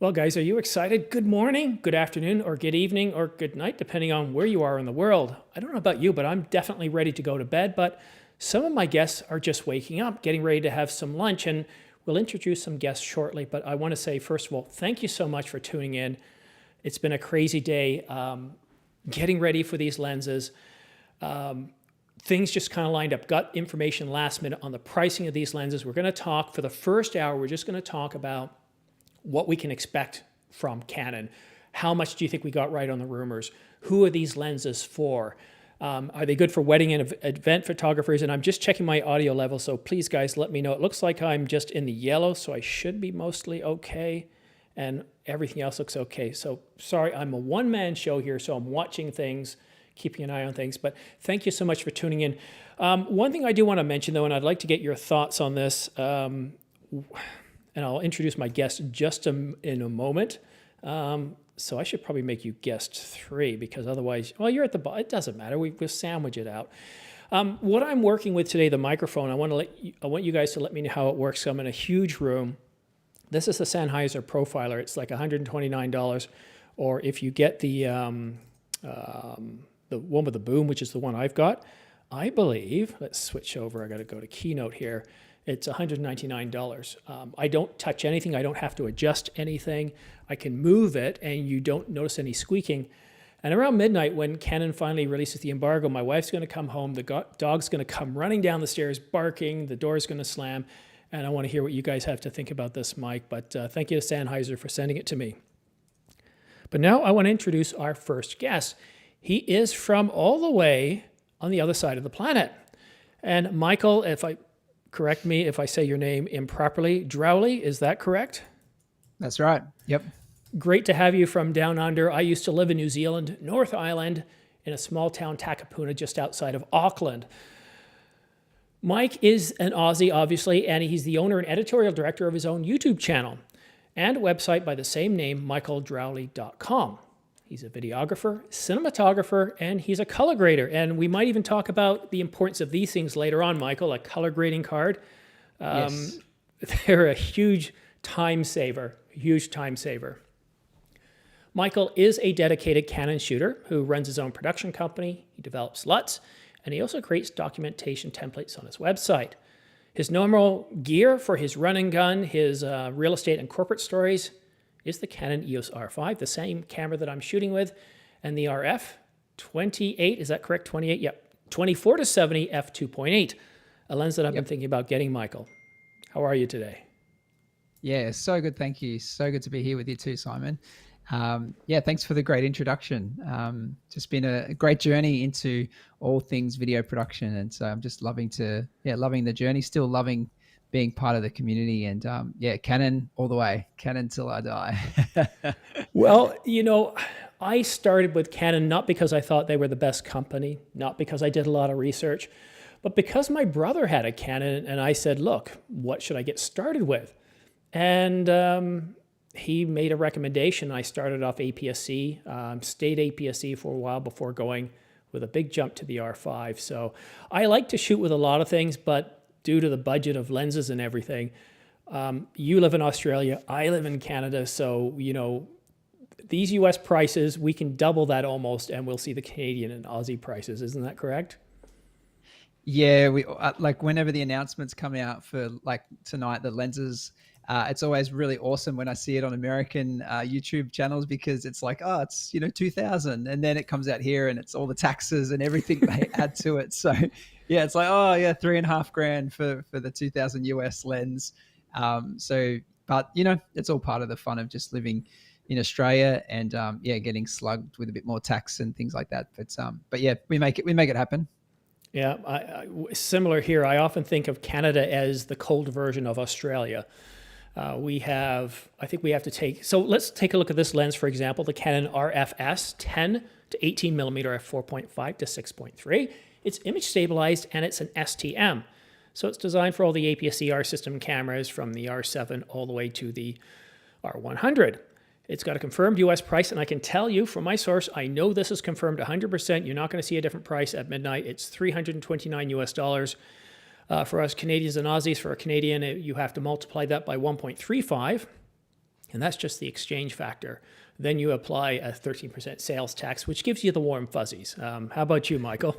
Well, guys, are you excited? Good morning, good afternoon, or good evening, or good night, depending on where you are in the world. I don't know about you, but I'm definitely ready to go to bed. But some of my guests are just waking up, getting ready to have some lunch, and we'll introduce some guests shortly. But I want to say, first of all, thank you so much for tuning in. It's been a crazy day getting ready for these lenses. Things just kind of lined up. Got information last minute on the pricing of these lenses. We're going to talk for the first hour. We're just going to talk about what we can expect from Canon. How much do you think we got right on the rumors? Who are these lenses for? Are they good for wedding and event photographers? And I'm just checking my audio level, so please, guys, let me know. It looks like I'm just in the yellow, so I should be mostly okay, and everything else looks okay. So sorry, I'm a one-man show here, so I'm watching things, keeping an eye on things, but thank you so much for tuning in. One thing I do want to mention, though, and I'd like to get your thoughts on this, and I'll introduce my guest just in a moment. So I should probably make you guest 3 because otherwise, well, you're at the bottom. It doesn't matter. We'll sandwich it out. What I'm working with today, the microphone, I want you guys to let me know how it works. So I'm in a huge room. This is the Sennheiser Profiler. It's like $129. Or if you get the one with the boom, which is the one I've got, I believe, let's switch over. I got to go to Keynote here. It's $199. I don't touch anything. I don't have to adjust anything. I can move it, and you don't notice any squeaking. And around midnight, when Canon finally releases the embargo, my wife's going to come home. The dog's going to come running down the stairs, barking. The door's going to slam. And I want to hear what you guys have to think about this mic. But thank you to Sennheiser for sending it to me. But now I want to introduce our first guest. He is from all the way on the other side of the planet. And Michael, correct me if I say your name improperly. Drowley, is that correct? That's right. Yep. Great to have you from down under. I used to live in New Zealand, North Island, in a small town, Takapuna, just outside of Auckland. Mike is an Aussie, obviously, and he's the owner and editorial director of his own YouTube channel and website by the same name, michaeldrowley.com. He's a videographer, cinematographer, and he's a color grader. And we might even talk about the importance of these things later on, Michael, a color grading card. Yes. They're a huge time saver, Michael is a dedicated Canon shooter who runs his own production company. He develops LUTs, and he also creates documentation templates on his website. His normal gear for his run and gun, his real estate and corporate stories, is the Canon EOS R5, the same camera that I'm shooting with, and the RF 28, is that correct? 28, yep. 24-70 f2.8, a lens that I've been thinking about getting, Michael. How are you today? Yeah, so good. Thank you. So good to be here with you too, Simon. Yeah, thanks for the great introduction. Just been a great journey into all things video production. And so I'm just loving the journey, still loving being part of the community, and yeah, Canon all the way, Canon till I die. Well, I started with Canon not because I thought they were the best company, not because I did a lot of research, but because my brother had a Canon, and I said, look, what should I get started with? And he made a recommendation. I started off APS-C, stayed APS-C for a while before going with a big jump to the R5. So I like to shoot with a lot of things, but due to the budget of lenses and everything, you live in Australia, I live in Canada, so, these US prices, we can double that almost, and we'll see the Canadian and Aussie prices. Isn't that correct? Yeah, we like whenever the announcements come out for like tonight, the lenses, it's always really awesome when I see it on American YouTube channels, because it's like, oh, it's 2000, and then it comes out here and it's all the taxes and everything they add to it. So yeah, it's like, oh yeah, $3,500 for the 2000 US lens. But it's all part of the fun of just living in Australia, and yeah, getting slugged with a bit more tax and things like that. But yeah, we make it happen. Yeah, similar here. I often think of Canada as the cold version of Australia. I think we have to so let's take a look at this lens, for example, the Canon RFS 10 to 18 millimeter f4.5 to 6.3. It's image stabilized, and it's an STM. So it's designed for all the APS-C R system cameras from the R7 all the way to the R100. It's got a confirmed US price, and I can tell you from my source, I know this is confirmed 100%. You're not going to see a different price at midnight. It's $329 US. For us Canadians and Aussies, for a Canadian, you have to multiply that by 1.35. and that's just the exchange factor. Then you apply a 13% sales tax, which gives you the warm fuzzies. How about you, Michael?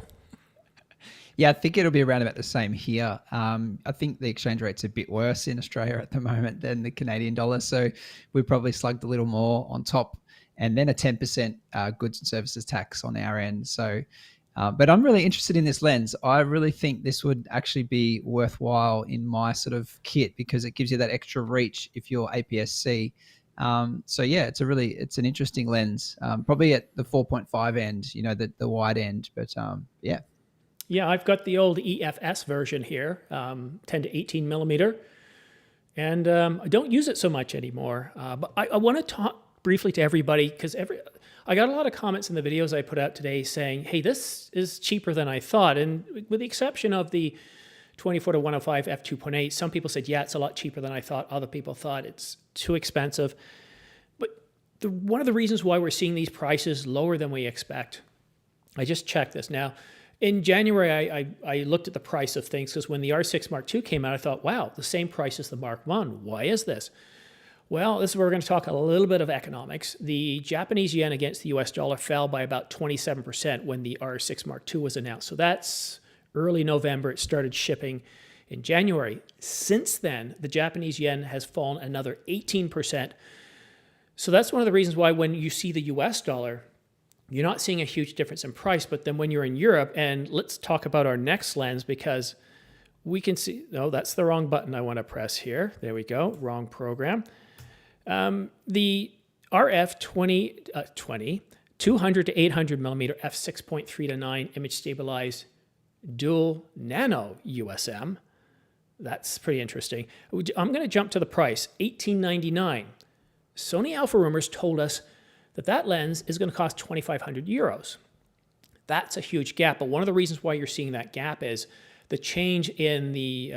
Yeah, I think it'll be around about the same here. I think the exchange rate's a bit worse in Australia at the moment than the Canadian dollar. So we probably slugged a little more on top, and then a 10% goods and services tax on our end. So, but I'm really interested in this lens. I really think this would actually be worthwhile in my sort of kit because it gives you that extra reach if you're APS-C. So yeah, it's an interesting lens, probably at the 4.5 end, the wide end, but yeah. Yeah, I've got the old EFS version here, 10 to 18 millimeter, and I don't use it so much anymore. But I want to talk briefly to everybody because I got a lot of comments in the videos I put out today saying, hey, this is cheaper than I thought. And with the exception of the 24 to 105 f2.8, some people said, yeah, it's a lot cheaper than I thought. Other people thought it's too expensive. But one of the reasons why we're seeing these prices lower than we expect, I just checked this now. In January, I looked at the price of things because when the R6 Mark II came out, I thought, wow, the same price as the Mark I. Why is this? Well, this is where we're going to talk a little bit of economics. The Japanese yen against the US dollar fell by about 27% when the R6 Mark II was announced. So that's early November. It started shipping in January. Since then, the Japanese yen has fallen another 18%. So that's one of the reasons why when you see the US dollar, you're not seeing a huge difference in price. But then when you're in Europe, and let's talk about our next lens because we can see, no, that's the wrong button I want to press here. There we go, wrong program. The RF 200 to 800 millimeter f6.3 to 9 image stabilized dual nano USM. That's pretty interesting. I'm going to jump to the price, $18.99. Sony Alpha Rumors told us that lens is going to cost 2,500 euros. That's a huge gap, but one of the reasons why you're seeing that gap is the change in the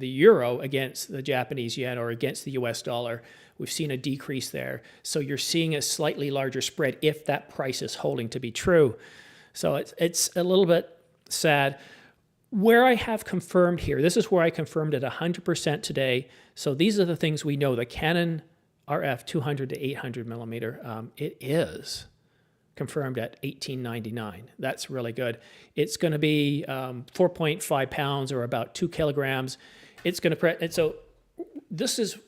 euro against the Japanese yen or against the US dollar. We've seen a decrease there. So you're seeing a slightly larger spread if that price is holding to be true. So it's a little bit sad. Where I have confirmed here, this is where I confirmed it 100% today. So these are the things we know. The Canon RF 200 to 800 millimeter, it is confirmed at $18.99. That's really good. It's going to be 4.5 pounds or about 2 kilograms. It's going to and so this is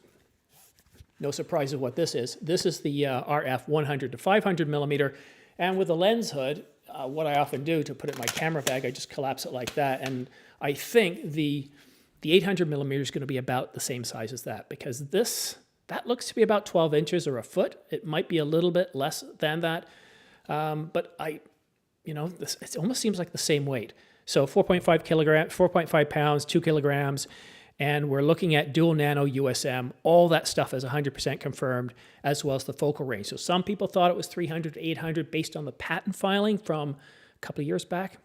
no surprise of what this is. This is the RF 100 to 500 millimeter, and with the lens hood, what I often do to put it in my camera bag, I just collapse it like that, and I think the 800 millimeter is going to be about the same size as that because that looks to be about 12 inches or a foot. It might be a little bit less than that. But it almost seems like the same weight. So 4.5 pounds, 2 kilograms, and we're looking at dual nano USM. All that stuff is 100% confirmed, as well as the focal range. So some people thought it was 300 to 800 based on the patent filing from a couple of years back.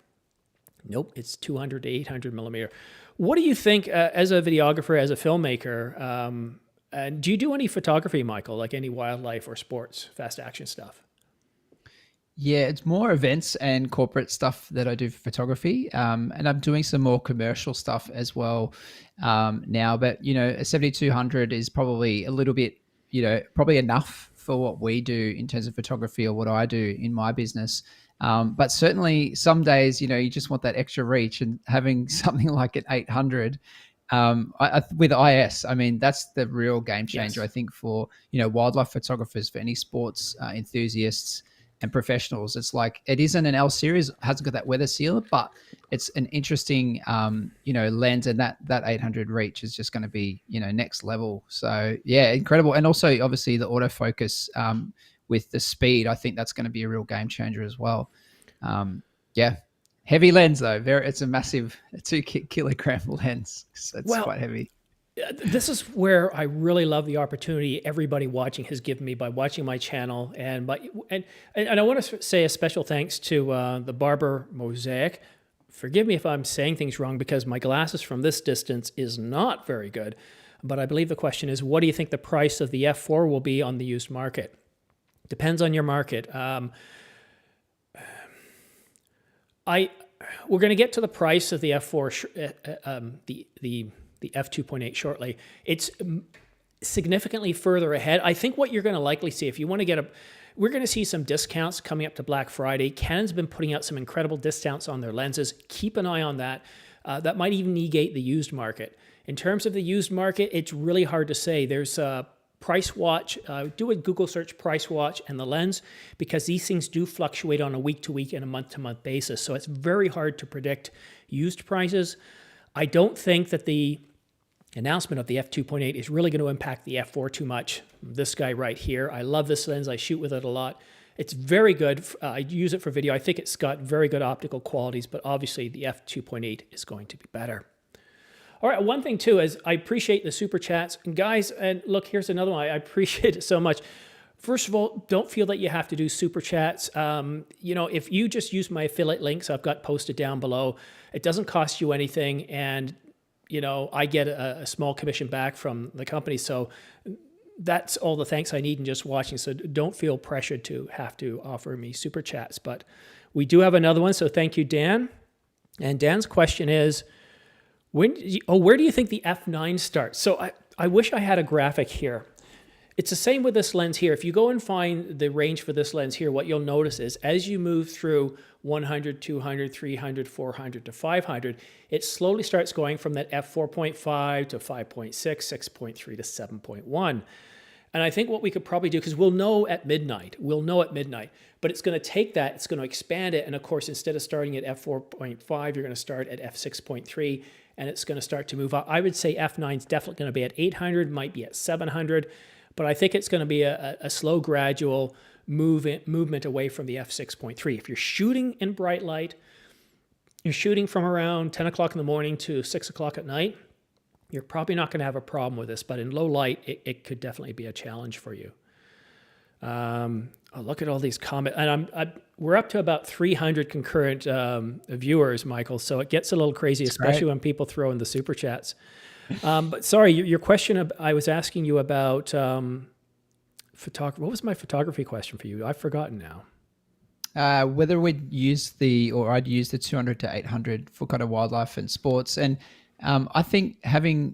Nope, it's 200 to 800 millimeter. What do you think as a videographer, as a filmmaker? And do you do any photography, Michael, like any wildlife or sports, fast action stuff? Yeah, it's more events and corporate stuff that I do for photography. And I'm doing some more commercial stuff as well now. But, a 7200 is probably a little bit, probably enough for what we do in terms of photography or what I do in my business. But certainly some days, you just want that extra reach, and having something like an 800 with IS, I mean, that's the real game changer, yes. I think, for, wildlife photographers, for any sports enthusiasts and professionals. It's like, it isn't an L series, hasn't got that weather sealer, but it's an interesting, lens, and that 800 reach is just going to be, next level. So yeah, incredible. And also obviously the autofocus with the speed, I think that's going to be a real game changer as well. Yeah. Heavy lens though, it's a massive 2 kilogram lens. So it's quite heavy. This is where I really love the opportunity everybody watching has given me by watching my channel, and I want to say a special thanks to the Barber Mosaic. Forgive me if I'm saying things wrong because my glasses from this distance is not very good, but I believe the question is, what do you think the price of the F4 will be on the used market? Depends on your market. We're going to get to the price of the F4, the F2.8 shortly. significantly further ahead. I think what you're going to likely see, if you want to get we're going to see some discounts coming up to Black Friday. Canon's been putting out some incredible discounts on their lenses. Keep an eye on that. That might even negate the used market. In terms of the used market, it's really hard to say. There's a Price Watch. Do a Google search, Price Watch and the lens, because these things do fluctuate on a week-to-week and a month-to-month basis. So it's very hard to predict used prices. I don't think that the announcement of the f2.8 is really going to impact the f4 too much. This guy right here, I love this lens. I shoot with it a lot. It's very good. I use it for video. I think it's got very good optical qualities, but obviously the f2.8 is going to be better. All right, one thing too is I appreciate the super chats. And guys, and look, here's another one. I appreciate it so much. First of all, don't feel that you have to do super chats. If you just use my affiliate links, I've got posted down below. It doesn't cost you anything, and I get a small commission back from the company. So that's all the thanks I need in just watching. So don't feel pressured to have to offer me super chats. But we do have another one. So thank you, Dan. And Dan's question is, where do you think the f9 starts? So I wish I had a graphic here. It's the same with this lens here. If you go and find the range for this lens here, what you'll notice is as you move through 100, 200, 300, 400 to 500, it slowly starts going from that f4.5 to 5.6, 6.3 to 7.1. And I think what we could probably do, because we'll know at midnight, but it's going to take that, it's going to expand it. And of course, instead of starting at f4.5, you're going to start at f6.3, and it's going to start to move up. I would say f9 is definitely going to be at 800, might be at 700. But I think it's going to be a slow, gradual movement away from the f6.3. If you're shooting in bright light, you're shooting from around 10 o'clock in the morning to 6 o'clock at night, you're probably not going to have a problem with this. But in low light, it could definitely be a challenge for you. Look at all these comments. And we're up to about 300 concurrent viewers, Michael. So it gets a little crazy, especially when people throw in the super chats. But sorry, your question, I was asking you about photography. What was my photography question for you? I've forgotten now. Whether I'd use the 200 to 800 for kind of wildlife and sports. And I think having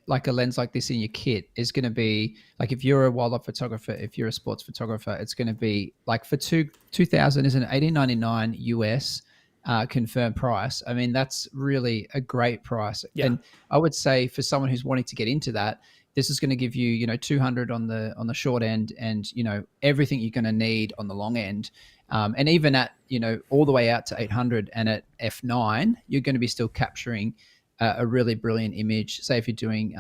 like a lens like this in your kit is going to be like, if you're a wildlife photographer, if you're a sports photographer, it's going to be like for 2000 is an $18.99 US. Confirmed price. I mean, that's really a great price. Yeah. And I would say for someone who's wanting to get into that, this is going to give you, 200 on the short end, and everything you're going to need on the long end. And even at all the way out to 800 and at f9, you're going to be still capturing a really brilliant image. Say if you're doing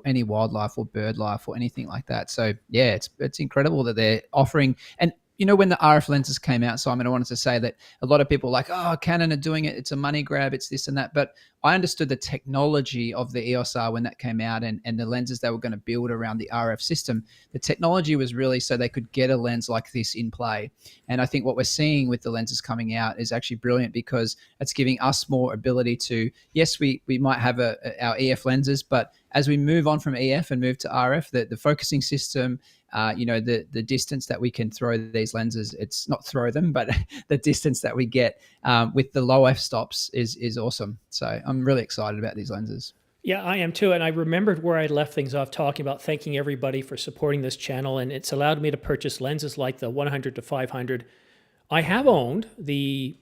any wildlife or bird life or anything like that. So yeah, it's incredible that they're offering. And when the RF lenses came out, Simon, I wanted to say that a lot of people are like, oh, Canon are doing it. It's a money grab. It's this and that. But I understood the technology of the EOS R when that came out, and the lenses they were going to build around the RF system. The technology was really so they could get a lens like this in play. And I think what we're seeing with the lenses coming out is actually brilliant, because it's giving us more ability to, yes, we might have our EF lenses, but as we move on from EF and move to RF, the focusing system, the distance that we can throw these lenses, it's not throw them, but the distance that we get with the low f-stops is awesome. So I'm really excited about these lenses. Yeah, I am too. And I remembered where I left things off talking about thanking everybody for supporting this channel. And it's allowed me to purchase lenses like the 100 to 500. I have owned the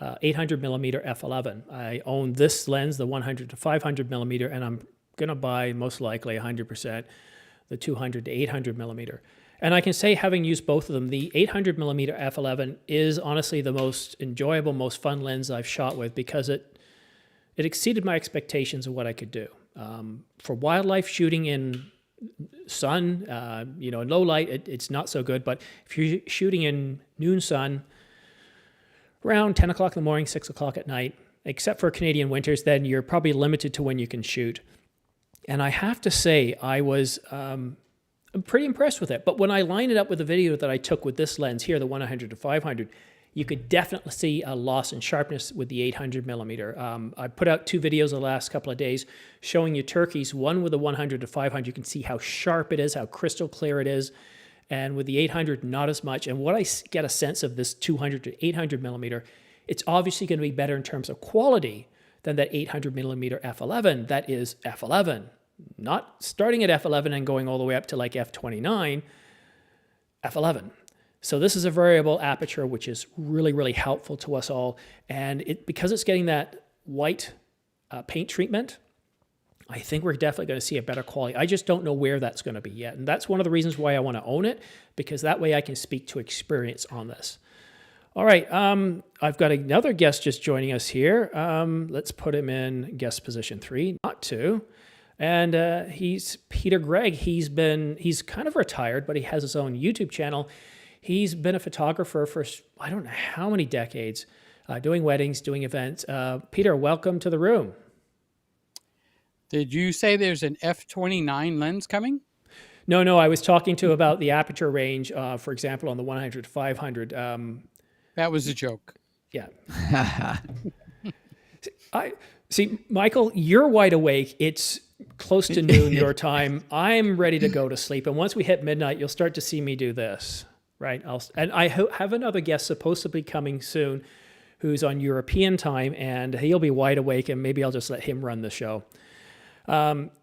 800 millimeter f11. I own this lens, the 100 to 500 millimeter, and I'm going to buy most likely 100% the 200 to 800 millimeter. And I can say, having used both of them, the 800 millimeter f11 is honestly the most enjoyable, most fun lens I've shot with, because it exceeded my expectations of what I could do. For wildlife shooting in sun, in low light, it's not so good. But if you're shooting in noon sun, around 10 o'clock in the morning, 6 o'clock at night, except for Canadian winters, then you're probably limited to when you can shoot. And I have to say, I was pretty impressed with it. But when I line it up with the video that I took with this lens here, the 100 to 500, you could definitely see a loss in sharpness with the 800 millimeter. I put out 2 videos the last couple of days showing you turkeys, one with the 100 to 500. You can see how sharp it is, how crystal clear it is. And with the 800, not as much. And what I get a sense of this 200 to 800 millimeter, it's obviously going to be better in terms of quality than that 800 millimeter f11. That is f11. not starting at f11 and going all the way up to like f29, f11. So this is a variable aperture, which is really, really helpful to us all. And because it's getting that white paint treatment, I think we're definitely going to see a better quality. I just don't know where that's going to be yet. And that's one of the reasons why I want to own it, because that way I can speak to experience on this. All right, I've got another guest just joining us here. Let's put him in guest position 3, not 2. And he's Peter Gregg. He's kind of retired, but he has his own YouTube channel. He's been a photographer for I don't know how many decades, doing weddings, doing events. Peter, welcome to the room. Did you say there's an f29 lens coming? No, I was talking to about the aperture range, for example, on the 100 to 500. That was a joke. Yeah. See, Michael, you're wide awake. It's close to noon your time. I'm ready to go to sleep. And once we hit midnight, you'll start to see me do this, right? I have another guest supposed to be coming soon who's on European time, and he'll be wide awake, and maybe I'll just let him run the show.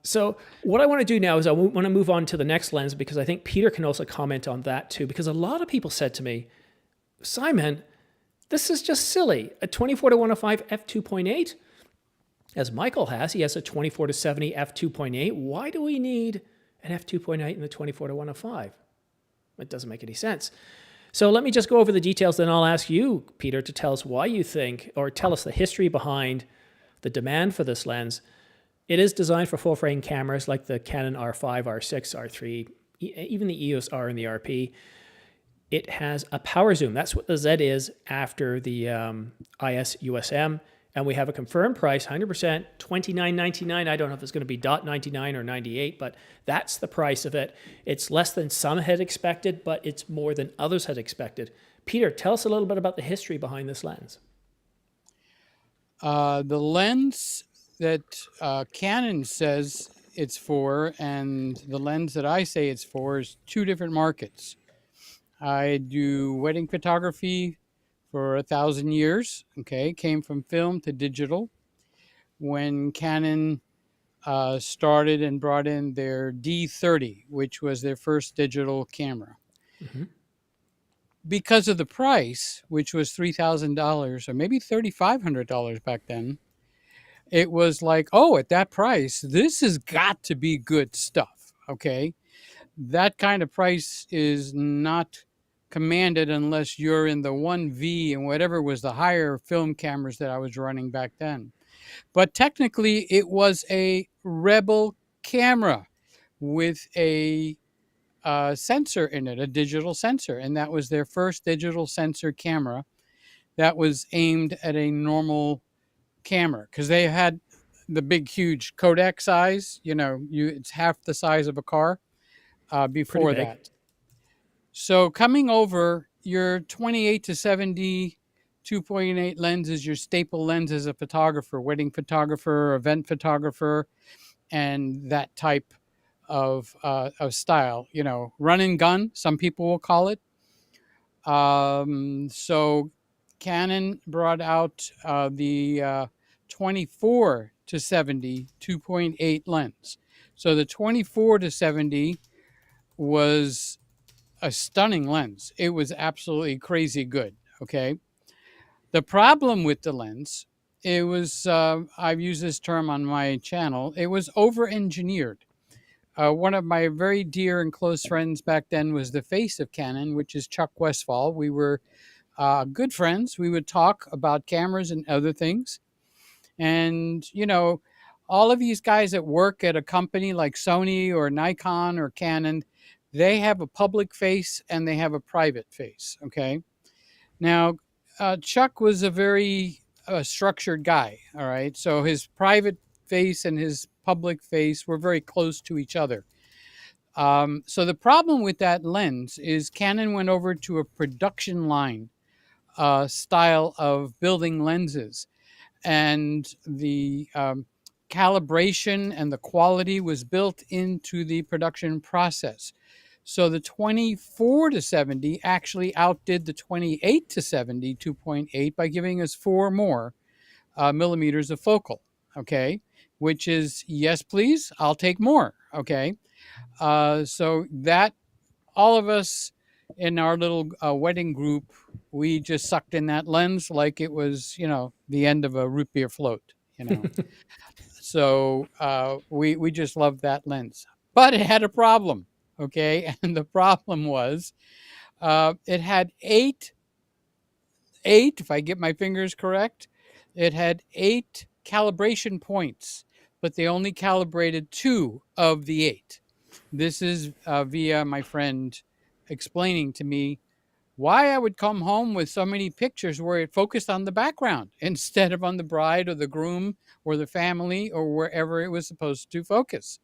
So what I want to do now is I want to move on to the next lens, because I think Peter can also comment on that too, because a lot of people said to me, Simon, this is just silly. A 24 to 105 f2.8, as Michael has, he has a 24 to 70 f2.8. Why do we need an f2.8 in the 24 to 105? It doesn't make any sense. So let me just go over the details, then I'll ask you, Peter, to tell us why you think, or tell us the history behind the demand for this lens. It is designed for full-frame cameras like the Canon R5, R6, R3, even the EOS R and the RP. It has a power zoom. That's what the Z is after the IS USM. And we have a confirmed price, 100%, $29.99. I don't know if it's going to be $99 or $98, but that's the price of it. It's less than some had expected, but it's more than others had expected. Peter, tell us a little bit about the history behind this lens. The lens that Canon says it's for and the lens that I say it's for is two different markets. I do wedding photography for 1,000 years, okay, came from film to digital. When Canon started and brought in their D30, which was their first digital camera. Mm-hmm. Because of the price, which was $3,000 or maybe $3,500 back then, it was like, oh, at that price, this has got to be good stuff, okay? That kind of price is not commanded unless you're in the 1V and whatever was the higher film cameras that I was running back then. But technically, it was a Rebel camera with a sensor in it, a digital sensor. And that was their first digital sensor camera that was aimed at a normal camera, because they had the big, huge Kodak size. You know, it's half the size of a car before that. So coming over, your 28 to 70 2.8 lens is your staple lens as a photographer, wedding photographer, event photographer, and that type of style. You know, run and gun, some people will call it. So Canon brought out the 24 to 70 2.8 lens. So the 24 to 70 was a stunning lens. It was absolutely crazy good, okay? The problem with the lens, it was, I've used this term on my channel, it was over-engineered. One of my very dear and close friends back then was the face of Canon, which is Chuck Westfall. We were good friends. We would talk about cameras and other things. And, you know, all of these guys that work at a company like Sony or Nikon or Canon, they have a public face and they have a private face, okay? Now, Chuck was a very structured guy, all right? So his private face and his public face were very close to each other. So the problem with that lens is Canon went over to a production line style of building lenses. And the calibration and the quality was built into the production process. So the 24 to 70 actually outdid the 28 to 70 2.8 by giving us 4 more millimeters of focal, okay? which is, yes, please, I'll take more. Okay. So that all of us in our little wedding group, we just sucked in that lens like it was, the end of a root beer float. So we just loved that lens, but it had a problem. Okay, and the problem was it had eight, if I get my fingers correct, it had 8 calibration points, but they only calibrated 2 of the 8. This is via my friend explaining to me why I would come home with so many pictures where it focused on the background instead of on the bride or the groom or the family or wherever it was supposed to focus.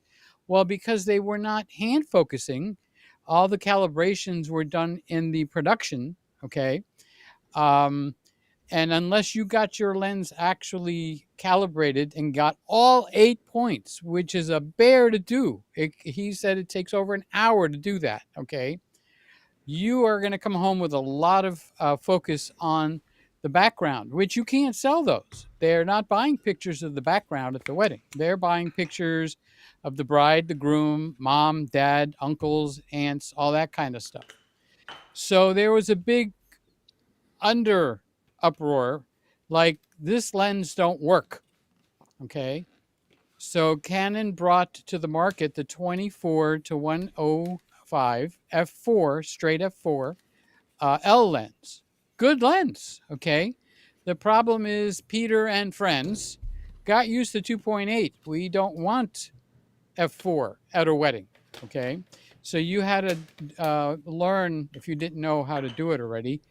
Well, because they were not hand focusing, all the calibrations were done in the production. Okay. Um, and unless you got your lens actually calibrated and got all 8 points, which is a bear to do, he said it takes over an hour to do that. Okay. You are going to come home with a lot of focus on the background, which you can't sell those. They're not buying pictures of the background at the wedding. They're buying pictures of the bride, the groom, mom, dad, uncles, aunts, all that kind of stuff. So there was a big uproar, like, this lens don't work. Okay. So Canon brought to the market the 24 to 105 f4, straight f4 L lens. Good lens. Okay. The problem is Peter and friends got used to 2.8. We don't want f4 at a wedding. Okay. So you had to learn, if you didn't know how to do it already,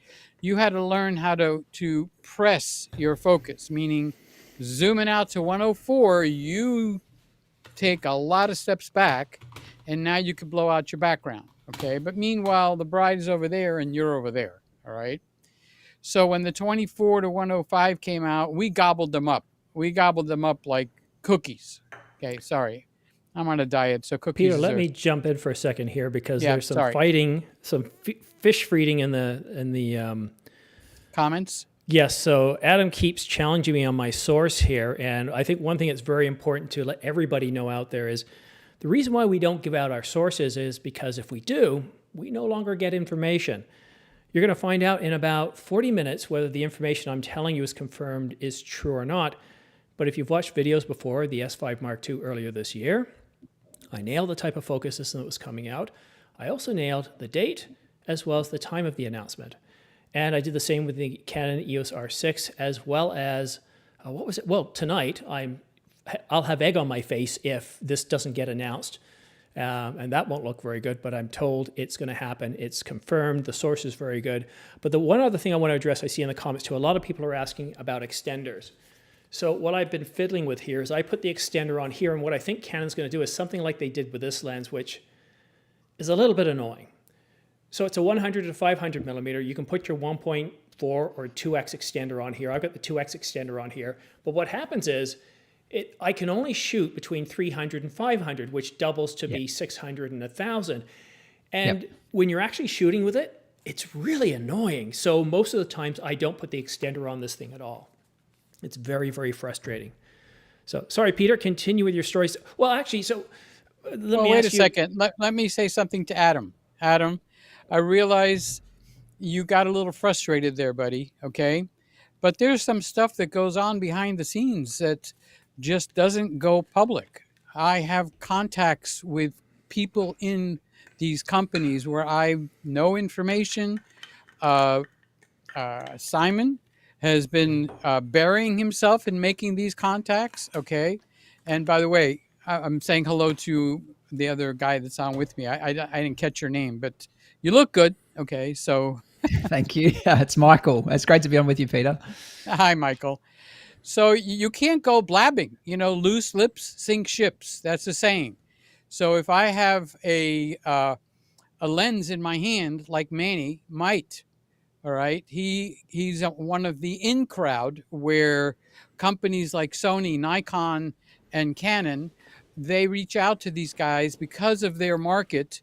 you had to learn how to press your focus, meaning zooming out to 104, you take a lot of steps back, and now you could blow out your background. Okay. But meanwhile, the bride is over there and you're over there. All right. So when the 24 to 105 came out, we gobbled them up. We gobbled them up like cookies. Okay. Sorry. I'm on a diet, so cookies. Peter, let me jump in for a second here because there's some sorry. fighting, some fish feeding in the comments. Yes, so Adam keeps challenging me on my source here, and I think one thing that's very important to let everybody know out there is the reason why we don't give out our sources is because if we do, we no longer get information. You're going to find out in about 40 minutes whether the information I'm telling you is confirmed is true or not. But if you've watched videos before, the S5 Mark II earlier this year, I nailed the type of focus system that was coming out. I also nailed the date as well as the time of the announcement. And I did the same with the Canon EOS R6 as well as, what was it? Well, tonight I'll have egg on my face if this doesn't get announced. And that won't look very good, but I'm told it's going to happen. It's confirmed. The source is very good. But the one other thing I want to address, I see in the comments too, a lot of people are asking about extenders. So what I've been fiddling with here is I put the extender on here, and what I think Canon's going to do is something like they did with this lens, which is a little bit annoying. So it's a 100 to 500 millimeter. You can put your 1.4 or 2x extender on here. I've got the 2x extender on here. But what happens is I can only shoot between 300 and 500, which doubles to be 600 and 1,000. And when you're actually shooting with it, it's really annoying. So most of the times I don't put the extender on this thing at all. It's very, very frustrating. So, sorry, Peter, continue with your stories. Well, actually, so let me wait ask a second. Let me say something to Adam. Adam, I realize you got a little frustrated there, buddy, okay? But there's some stuff that goes on behind the scenes that just doesn't go public. I have contacts with people in these companies where I know information. Simon has been burying himself in making these contacts, okay? And by the way, I'm saying hello to the other guy that's on with me. I didn't catch your name, but you look good, okay? So thank you. It's Michael. It's great to be on with you, Peter. Hi, Michael. So you can't go blabbing. Loose lips sink ships. That's the saying. So if I have a lens in my hand, like Manny might, all right, he's one of the in crowd where companies like Sony, Nikon, and Canon, they reach out to these guys because of their market,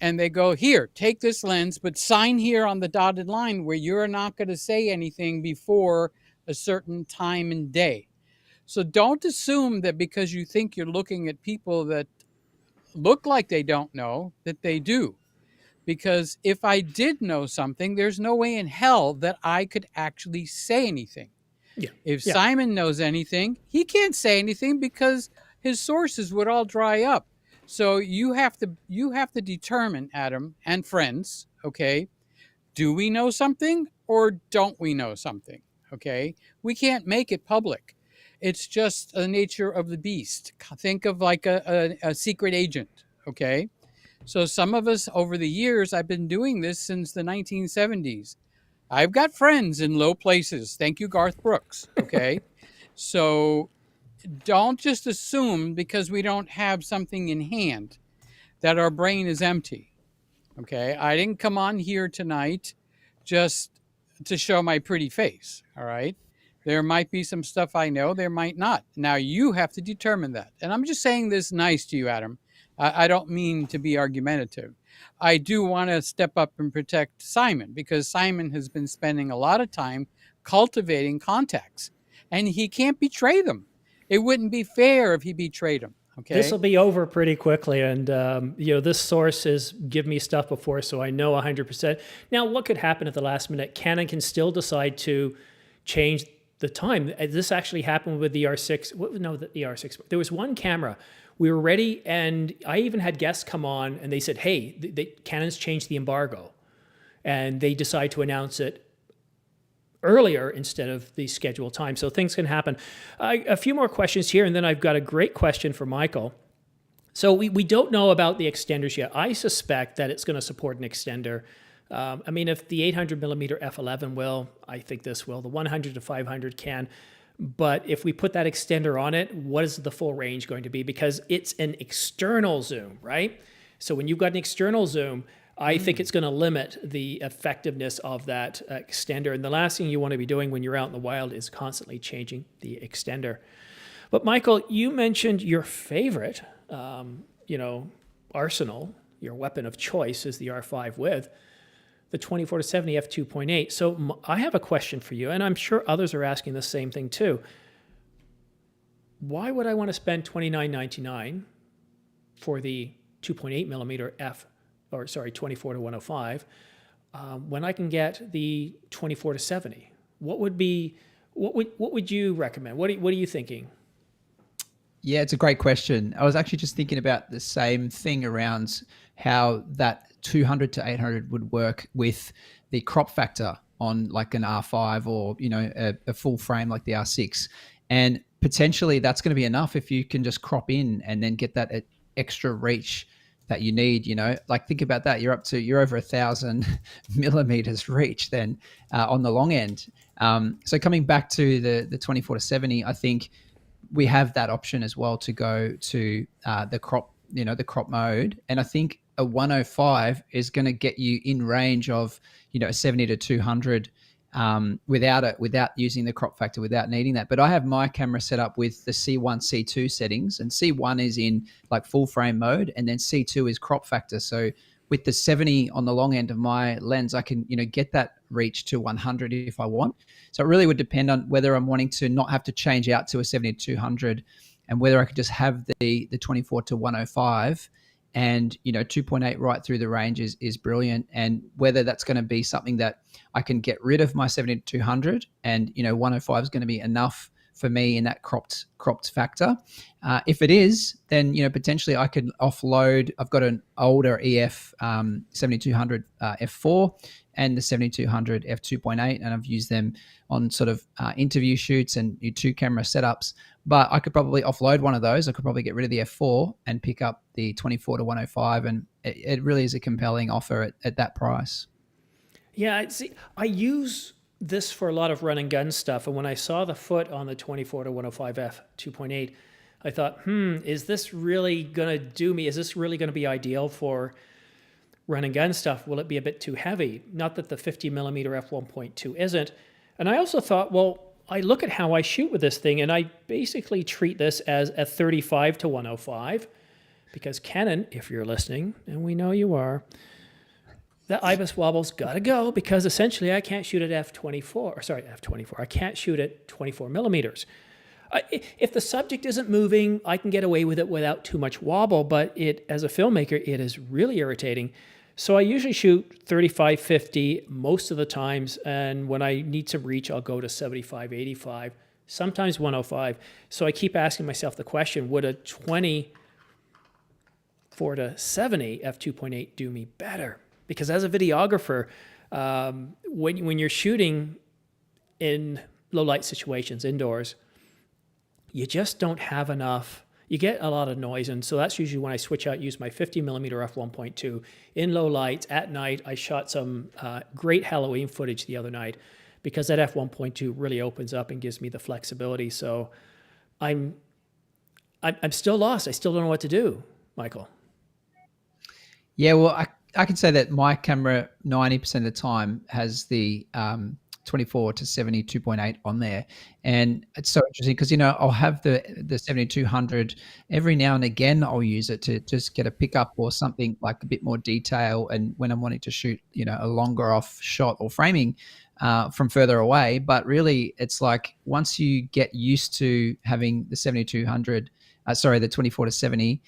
and they go, here, take this lens, but sign here on the dotted line where you're not going to say anything before a certain time and day. So don't assume that because you think you're looking at people that look like they don't know, that they do. Because if I did know something, there's no way in hell that I could actually say anything. Yeah. If Yeah. Simon knows anything, he can't say anything because his sources would all dry up. So you have to determine, Adam and friends, okay, do we know something or don't we know something? Okay. We can't make it public. It's just the nature of the beast. Think of like a secret agent. Okay. So some of us over the years, I've been doing this since the 1970s. I've got friends in low places. Thank you, Garth Brooks. Okay. So don't just assume because we don't have something in hand that our brain is empty. Okay. I didn't come on here tonight just to show my pretty face. All right. There might be some stuff I know, there might not. Now you have to determine that. And I'm just saying this nice to you, Adam. I don't mean to be argumentative. I do want to step up and protect Simon because Simon has been spending a lot of time cultivating contacts and he can't betray them. It wouldn't be fair if he betrayed them. Okay. This will be over pretty quickly. And, this source has given me stuff before, so I know 100%. Now, what could happen at the last minute? Canon can still decide to change the time. This actually happened with the R6. The R6. There was one camera. We were ready, and I even had guests come on, and they said, hey, Canon's changed the embargo. And they decide to announce it earlier instead of the scheduled time. So things can happen. A few more questions here, and then I've got a great question for Michael. So we don't know about the extenders yet. I suspect that it's going to support an extender. If the 800 millimeter f11 will, I think this will. The 100 to 500 can. But if we put that extender on it, what is the full range going to be? Because it's an external zoom, right? So when you've got an external zoom, I think it's going to limit the effectiveness of that extender. And the last thing you want to be doing when you're out in the wild is constantly changing the extender. But Michael, you mentioned your favorite, arsenal, your weapon of choice is the R5 with the 24 to 70 f2.8. So I have a question for you, and I'm sure others are asking the same thing too. Why would I want to spend $29.99 for the 2.8 millimeter 24 to 105 when I can get the 24 to 70? What would you recommend? What are you thinking? Yeah, it's a great question. I was actually just thinking about the same thing around how that 200 to 800 would work with the crop factor on like an R5 or, a full frame like the R6. And potentially that's going to be enough if you can just crop in and then get that extra reach that you need, like think about that. You're over 1,000 millimeters reach then on the long end. So coming back to the 24 to 70, I think we have that option as well to go to the crop mode. And I think a 105 is going to get you in range of, a 70 to 200 without using the crop factor, without needing that. But I have my camera set up with the C1, C2 settings, and C1 is in like full frame mode, and then C2 is crop factor. So with the 70 on the long end of my lens, I can, get that reach to 100 if I want. So it really would depend on whether I'm wanting to not have to change out to a 70 to 200 and whether I could just have the 24 to 105 and, 2.8 right through the range is brilliant. And whether that's going to be something that I can get rid of my 70 to 200 and, 105 is going to be enough for me in that cropped factor. If it is, then, potentially I could offload. I've got an older EF 7200 f4 and the 7200 f2.8, and I've used them on sort of interview shoots and two camera setups. But I could probably offload one of those. I could probably get rid of the f4 and pick up the 24 to 105, and it really is a compelling offer at that price. Yeah, see, I use this for a lot of run and gun stuff, and when I saw the foot on the 24 to 105 f2.8, I thought, is this really going to do me? Is this really going to be ideal for run and gun stuff? Will it be a bit too heavy? Not that the 50 millimeter f1.2 isn't. And I also thought, well, I look at how I shoot with this thing, and I basically treat this as a 35 to 105, because Canon, if you're listening, and we know you are, the IBIS wobble's got to go, because essentially I can't shoot at f24. I can't shoot at 24 millimeters. If the subject isn't moving, I can get away with it without too much wobble, but as a filmmaker, it is really irritating. So I usually shoot 35, 50 most of the times, and when I need some reach, I'll go to 75, 85, sometimes 105. So I keep asking myself the question, would a 24 to 70 f2.8 do me better? Because as a videographer, when you're shooting in low light situations indoors, you just don't have enough. You get a lot of noise, and so that's usually when I switch out, use my 50mm f1.2 in low lights at night. I shot some great Halloween footage the other night because that f1.2 really opens up and gives me the flexibility. So I'm still lost. I still don't know what to do, Michael. Yeah, well, I can say that my camera 90% of the time has the 24 to 70 2.8 on there, and it's so interesting because I'll have the 7200 every now and again. I'll use it to just get a pickup or something like a bit more detail, and when I'm wanting to shoot a longer off shot or framing from further away. But really, it's like once you get used to having the 7200, the 24 to 70.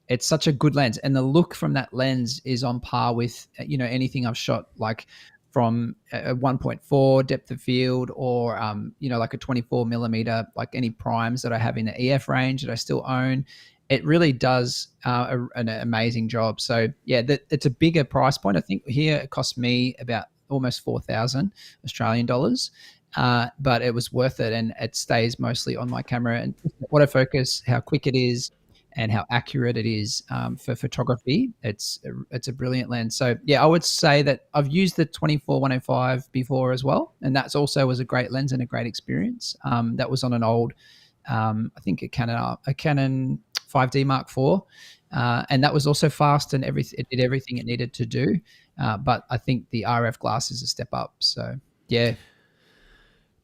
It's such a good lens, and the look from that lens is on par with anything I've shot, like from a 1.4 depth of field, or like a 24mm, like any primes that I have in the EF range that I still own. It really does an amazing job. So yeah, it's a bigger price point. I think here it cost me about almost 4,000 Australian dollars. But it was worth it, and it stays mostly on my camera. And autofocus, how quick it is, and how accurate it is for photography. It's a brilliant lens. So yeah, I would say that I've used the 24-105 before as well, and that's also was a great lens and a great experience. That was on an old, I think a Canon 5D Mark IV, and that was also fast and it did everything it needed to do. But I think the RF glass is a step up. So yeah.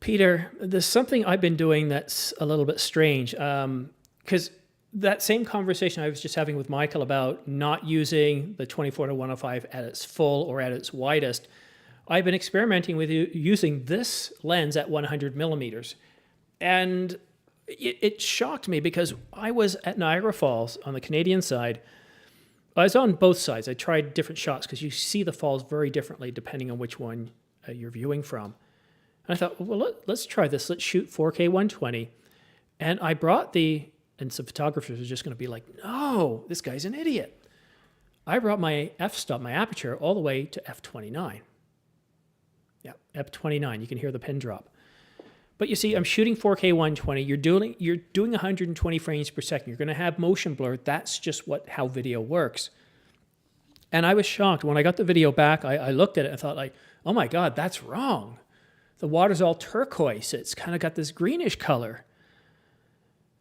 Peter, there's something I've been doing that's a little bit strange, because that same conversation I was just having with Michael about not using the 24 to 105 at its full or at its widest, I've been experimenting with using this lens at 100mm. And it shocked me because I was at Niagara Falls on the Canadian side. I was on both sides. I tried different shots because you see the falls very differently depending on which one you're viewing from. And I thought, well, let's try this. Let's shoot 4K 120. And I brought and some photographers are just going to be like, no, this guy's an idiot. I brought my f-stop, my aperture, all the way to f29. Yeah, f29. You can hear the pin drop. But you see, I'm shooting 4K 120. You're doing 120 frames per second. You're going to have motion blur. That's just how video works. And I was shocked. When I got the video back, I looked at it and thought like, oh my God, that's wrong. The water's all turquoise. It's kind of got this greenish color.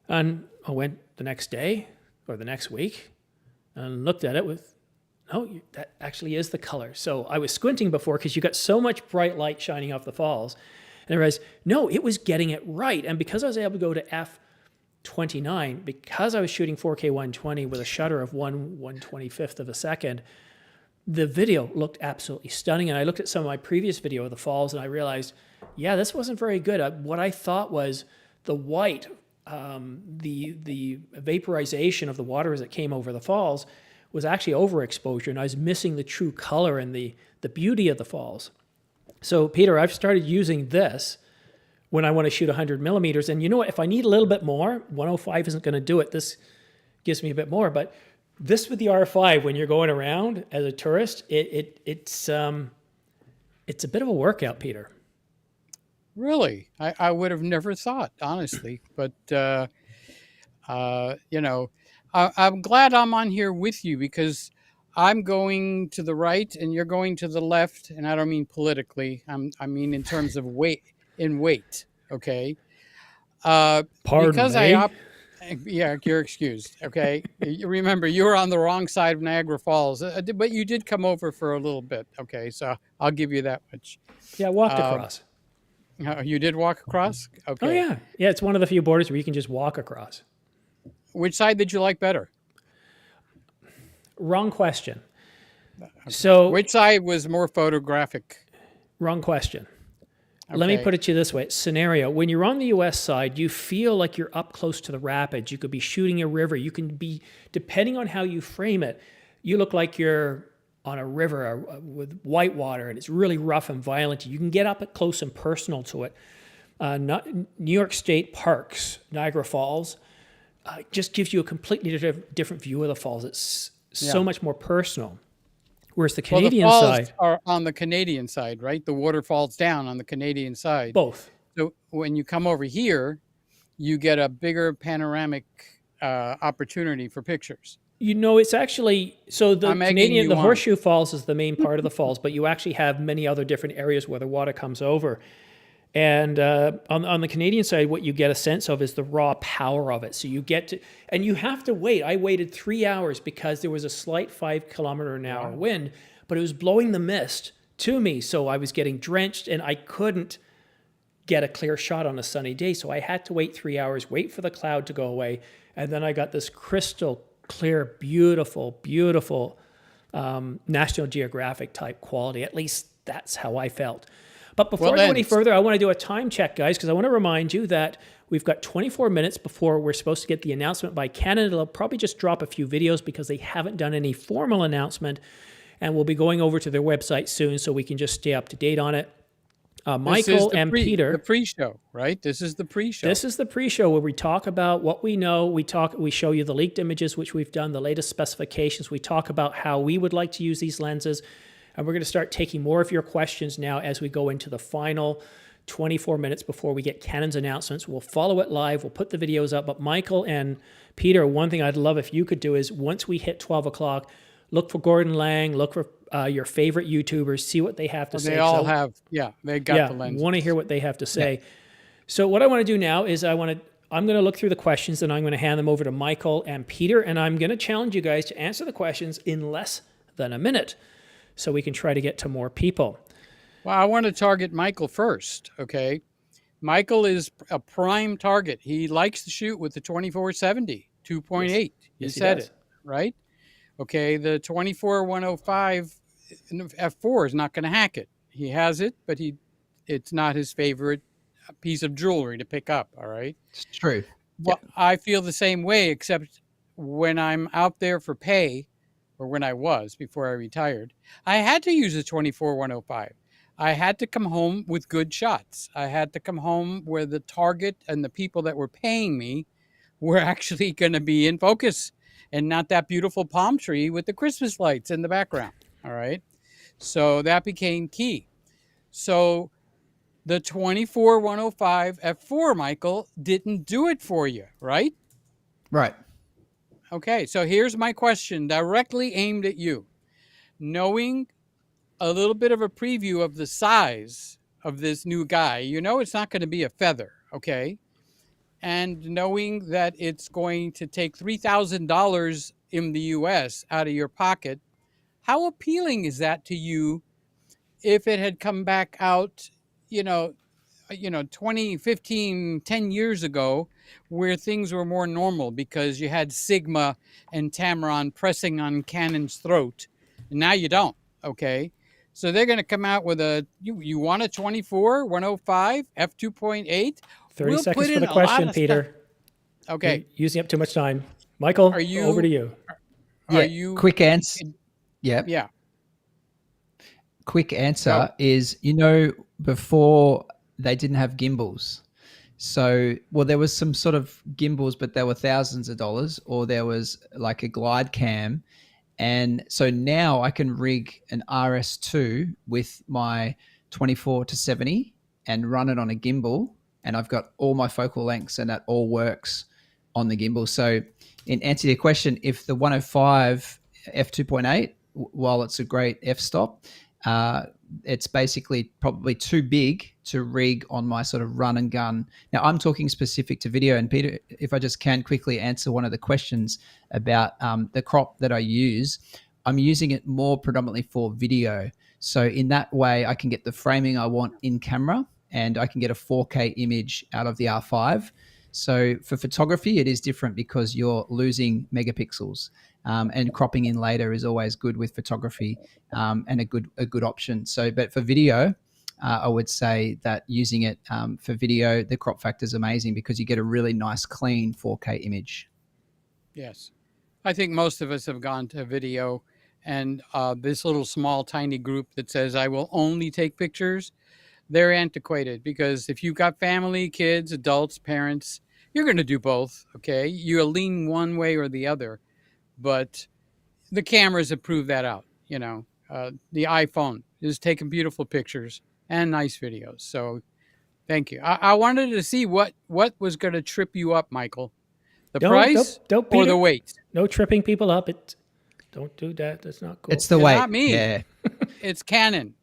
And I went the next day or the next week and looked at it that actually is the color. So I was squinting before because you got so much bright light shining off the falls. And I realized, no, it was getting it right. And because I was able to go to f29, because I was shooting 4K 120 with a shutter of 1/125th of a second, the video looked absolutely stunning. And I looked at some of my previous video of the falls and I realized, yeah, this wasn't very good. What I thought was the white, the vaporization of the water as it came over the falls was actually overexposure, and I was missing the true color and the beauty of the falls. So Peter, I've started using this when I want to shoot 100mm, and you know what, if I need a little bit more, 105 isn't going to do it. This gives me a bit more, but this with the R5, when you're going around as a tourist, it's a bit of a workout, Peter. Really? I would have never thought, honestly. But, I'm glad I'm on here with you because I'm going to the right and you're going to the left. And I don't mean politically. I mean in terms of weight, okay? Pardon because me? Yeah, you're excused, okay? You remember, you were on the wrong side of Niagara Falls, but you did come over for a little bit, okay? So I'll give you that much. Yeah, I walked across. You did walk across? Okay. Oh, yeah. Yeah, it's one of the few borders where you can just walk across. Which side did you like better? Wrong question. So, which side was more photographic? Wrong question. Let me Okay. put it to you this way. Scenario, when you're on the US side, you feel like you're up close to the rapids. You could be shooting a river. You can be, depending on how you frame it, you look like you're on a river with white water and it's really rough and violent. You can get up close and personal to it. New York State parks, Niagara Falls, just gives you a completely different view of the falls. It's so much more personal. Whereas the Canadian well, the falls side, are on the Canadian side, right? The water falls down on the Canadian side. both. So when you come over here, you get a bigger panoramic opportunity for pictures. You know, it's actually, so the I'm egging Canadian, you the on. Horseshoe Falls is the main part of the falls, but you actually have many other different areas where the water comes over. And on the Canadian side, what you get a sense of is the raw power of it. So you get to, and you have to wait. I waited 3 hours because there was a slight 5 kilometer an hour wind, but it was blowing the mist to me. So I was getting drenched and I couldn't get a clear shot on a sunny day. So I had to wait 3 hours, wait for the cloud to go away. And then I got this crystal clear, beautiful, beautiful National Geographic type quality. At least that's how I felt. But before I go any further, I want to do a time check, guys, because I want to remind you that we've got 24 minutes before we're supposed to get the announcement by Canon. It'll probably just drop a few videos because they haven't done any formal announcement. And we'll be going over to their website soon so we can just stay up to date on it. Michael and Peter. The pre-show, right? This is the pre-show. This is the pre-show where we talk about what we know. We show you the leaked images, which we've done, the latest specifications. We talk about how we would like to use these lenses. And we're going to start taking more of your questions now as we go into the final 24 minutes before we get Canon's announcements. We'll follow it live. We'll put the videos up. But Michael and Peter, one thing I'd love if you could do is once we hit 12 o'clock, look for Gordon Lang, look for your favorite YouTubers, see what they have to say. They all have, they got the lenses. Want to hear what they have to say. Yeah. So what I want to do now is I'm going to look through the questions and I'm going to hand them over to Michael and Peter, and I'm going to challenge you guys to answer the questions in less than a minute so we can try to get to more people. Well, I want to target Michael first, okay? Michael is a prime target. He likes to shoot with the 2470, 2.8. You said it, right? Okay, the 24-105 f4 is not going to hack it. He has it, but it's not his favorite piece of jewelry to pick up, all right? It's true. Well, I feel the same way, except when I'm out there for pay, or when I was before I retired, I had to use a 24-105. I had to come home with good shots. I had to come home where the target and the people that were paying me were actually going to be in focus and not that beautiful palm tree with the Christmas lights in the background. All right. So that became key. So the 24-105 f4, Michael, didn't do it for you, right? Right. Okay, so here's my question directly aimed at you. Knowing a little bit of a preview of the size of this new guy, you know it's not going to be a feather, okay? And knowing that it's going to take $3,000 in the US out of your pocket, how appealing is that to you if it had come back out, 20, 15, 10 years ago, where things were more normal because you had Sigma and Tamron pressing on Canon's throat. And now you don't, okay? So they're going to come out with you want a 24-105 f2.8? 30 seconds for the question, Peter. Okay. You're using up too much time. Michael, over to you. Are you quick answer? Yeah. Quick answer is, before they didn't have gimbals. So, there was some sort of gimbals, but they were thousands of dollars, or there was like a glide cam. And so now I can rig an RS2 with my 24-70 and run it on a gimbal. And I've got all my focal lengths and that all works on the gimbal. So in answer to your question, if the 105 f2.8, while it's a great f-stop, it's basically probably too big to rig on my sort of run and gun. Now I'm talking specific to video, and Peter, if I just can quickly answer one of the questions about the crop that I use, I'm using it more predominantly for video. So in that way, I can get the framing I want in camera, and I can get a 4K image out of the R5. So for photography, it is different because you're losing megapixels, and cropping in later is always good with photography, and a good option. So, but for video, I would say that using it for video, the crop factor is amazing because you get a really nice, clean 4K image. Yes. I think most of us have gone to video, and this little small tiny group that says I will only take pictures, they're antiquated, because if you've got family, kids, adults, parents, you're going to do both. Okay, you'll lean one way or the other, but the cameras have proved that out. The iPhone is taking beautiful pictures and nice videos. So thank you. I wanted to see what was going to trip you up, Michael. The price don't, or Peter. the weight? No tripping people up. Don't do that. That's not cool. It's the Yeah, weight. not me. Yeah. It's Canon.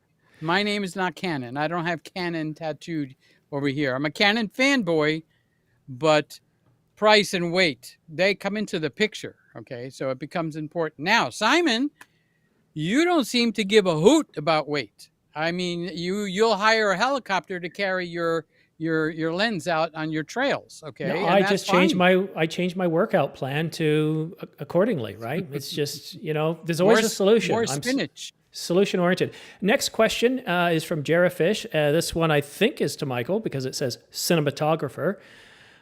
My name is not Canon. I don't have Canon tattooed over here. I'm a Canon fanboy, but price and weight, they come into the picture. Okay, so it becomes important. Now, Simon, you don't seem to give a hoot about weight. I mean, you'll hire a helicopter to carry your lens out on your trails. Okay, No, and I that's just changed my workout plan to accordingly, right? It's just, there's always a solution. More I'm spinach. solution oriented. Next question is from Jerafish. This one I think is to Michael because it says cinematographer.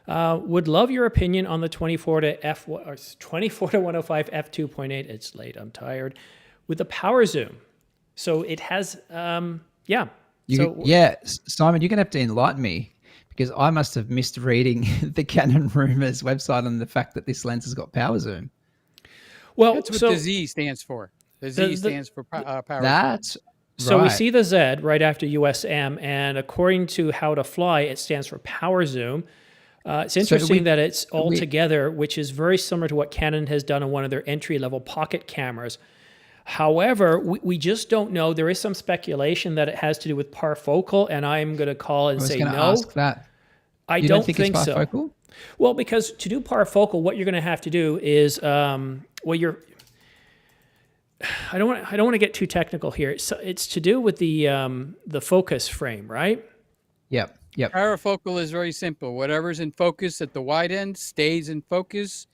Would love your opinion on the 24 to 105 f2.8. It's late. I'm tired. With the power zoom. So it has, Simon, you're going to have to enlighten me because I must have missed reading the Canon Rumors website on the fact that this lens has got power zoom. Well, That's what the Z stands for. The Z stands for power. That's So right. we see the Z right after USM, and according to How to Fly, it stands for power zoom. It's interesting that it's all together, which is very similar to what Canon has done on one of their entry-level pocket cameras. However, we just don't know. There is some speculation that it has to do with parfocal, and I'm going to call and say no. I was going to ask that. I don't think it's parfocal? So. Well, because to do parfocal, what you're going to have to do is, I don't want to get too technical here. It's to do with the focus frame, right? Yep. Parafocal is very simple. Whatever's in focus at the wide end stays in focus,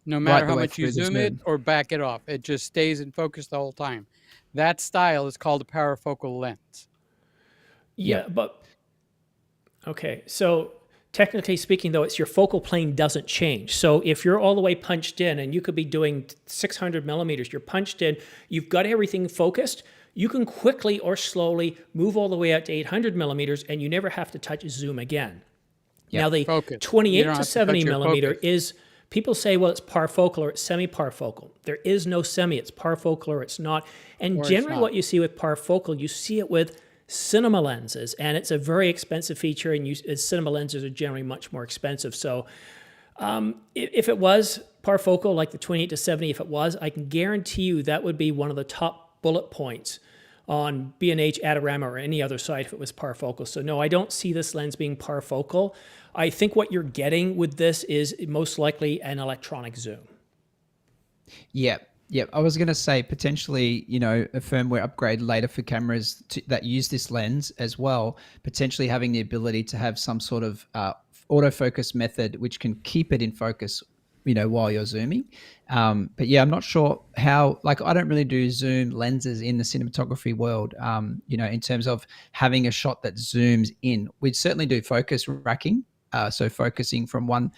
no matter how much you zoom it or back it off. It just stays in focus the whole time. That style is called a parafocal lens. Yeah, but okay. So technically speaking, though, it's your focal plane doesn't change. So if you're all the way punched in, and you could be doing 600 millimeters, you're punched in, you've got everything focused. You can quickly or slowly move all the way out to 800 millimeters, and you never have to touch zoom again. Yep. Now, the focus. 28 to 70 millimeter focus. is, people say, well, it's parfocal or it's semi-parfocal. There is no semi. It's parfocal or it's not. And generally what you see with parfocal, you see it with cinema lenses, and it's a very expensive feature, and cinema lenses are generally much more expensive. So if it was parfocal, like the 28 to 70, if it was, I can guarantee you that would be one of the top bullet points on B&H, Adorama, or any other site if it was parfocal. So no, I don't see this lens being parfocal. I think what you're getting with this is most likely an electronic zoom. Yep. I was going to say potentially, a firmware upgrade later for cameras that use this lens as well, potentially having the ability to have some sort of autofocus method which can keep it in focus while you're zooming. But yeah, I'm not sure how, I don't really do zoom lenses in the cinematography world, in terms of having a shot that zooms in. We'd certainly do focus racking, so focusing from one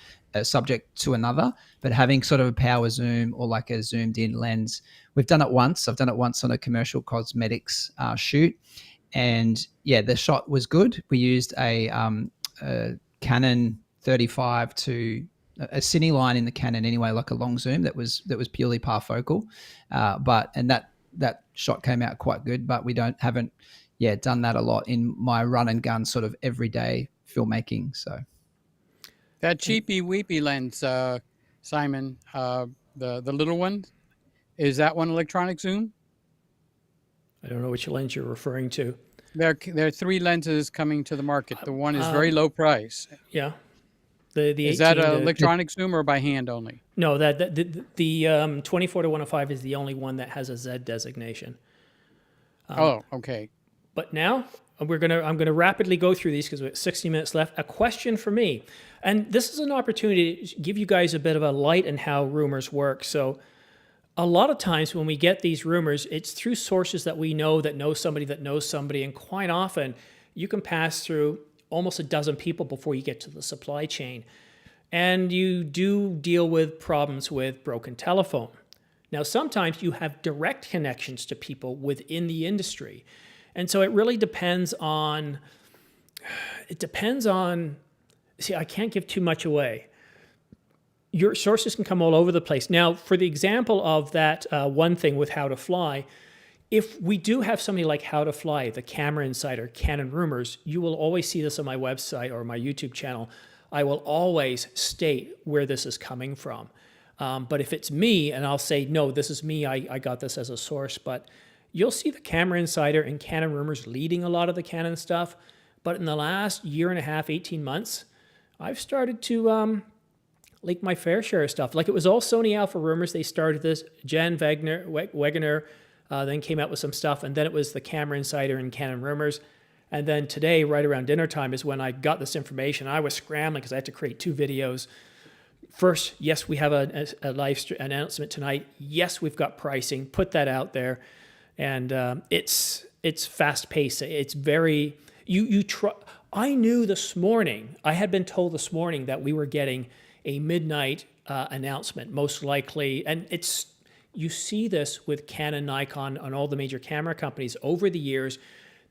subject to another, but having sort of a power zoom or like a zoomed in lens. We've done it once. I've done it once on a commercial cosmetics shoot. And yeah, the shot was good. We used a Canon 35 to a cine line in the Canon anyway, like a long zoom that was purely parfocal, and that shot came out quite good. But we haven't done that a lot in my run and gun sort of everyday filmmaking. So that cheapy weepy lens, Simon, the little one, is that one electronic zoom? I don't know which lens you're referring to. There are three lenses coming to the market. The one is very low price. Yeah. The is that an electronic zoom or by hand only? No, the 24 to 105 is the only one that has a Z designation. Okay. But now I'm gonna rapidly go through these because we have 60 minutes left. A question for me, and this is an opportunity to give you guys a bit of a light on how rumors work. So A lot of times when we get these rumors, it's through sources that we know that know somebody that knows somebody. And quite often, you can pass through almost a dozen people before you get to the supply chain. And you do deal with problems with broken telephone. Now, sometimes you have direct connections to people within the industry. And so it really depends on, see, I can't give too much away. Your sources can come all over the place. Now, for the example of that one thing with How to Fly, if we do have somebody like How to Fly, the Camera Insider, Canon Rumors, you will always see this on my website or my YouTube channel. I will always state where this is coming from. But if it's me, and I'll say, no, this is me, I got this as a source, but you'll see the Camera Insider and Canon Rumors leading a lot of the Canon stuff. But in the last year and a half, 18 months, I've started to leak my fair share of stuff. Like it was all Sony Alpha Rumors. They started this. Jan Wegener then came out with some stuff, and then it was the Camera Insider and Canon Rumors. And then today, right around dinner time, is when I got this information. I was scrambling because I had to create 2 videos. First, yes, we have a live announcement tonight. Yes, we've got pricing. Put that out there. And it's fast-paced. It's very... I knew this morning, I had been told this morning that we were getting a midnight announcement, most likely. And you see this with Canon, Nikon, and all the major camera companies over the years.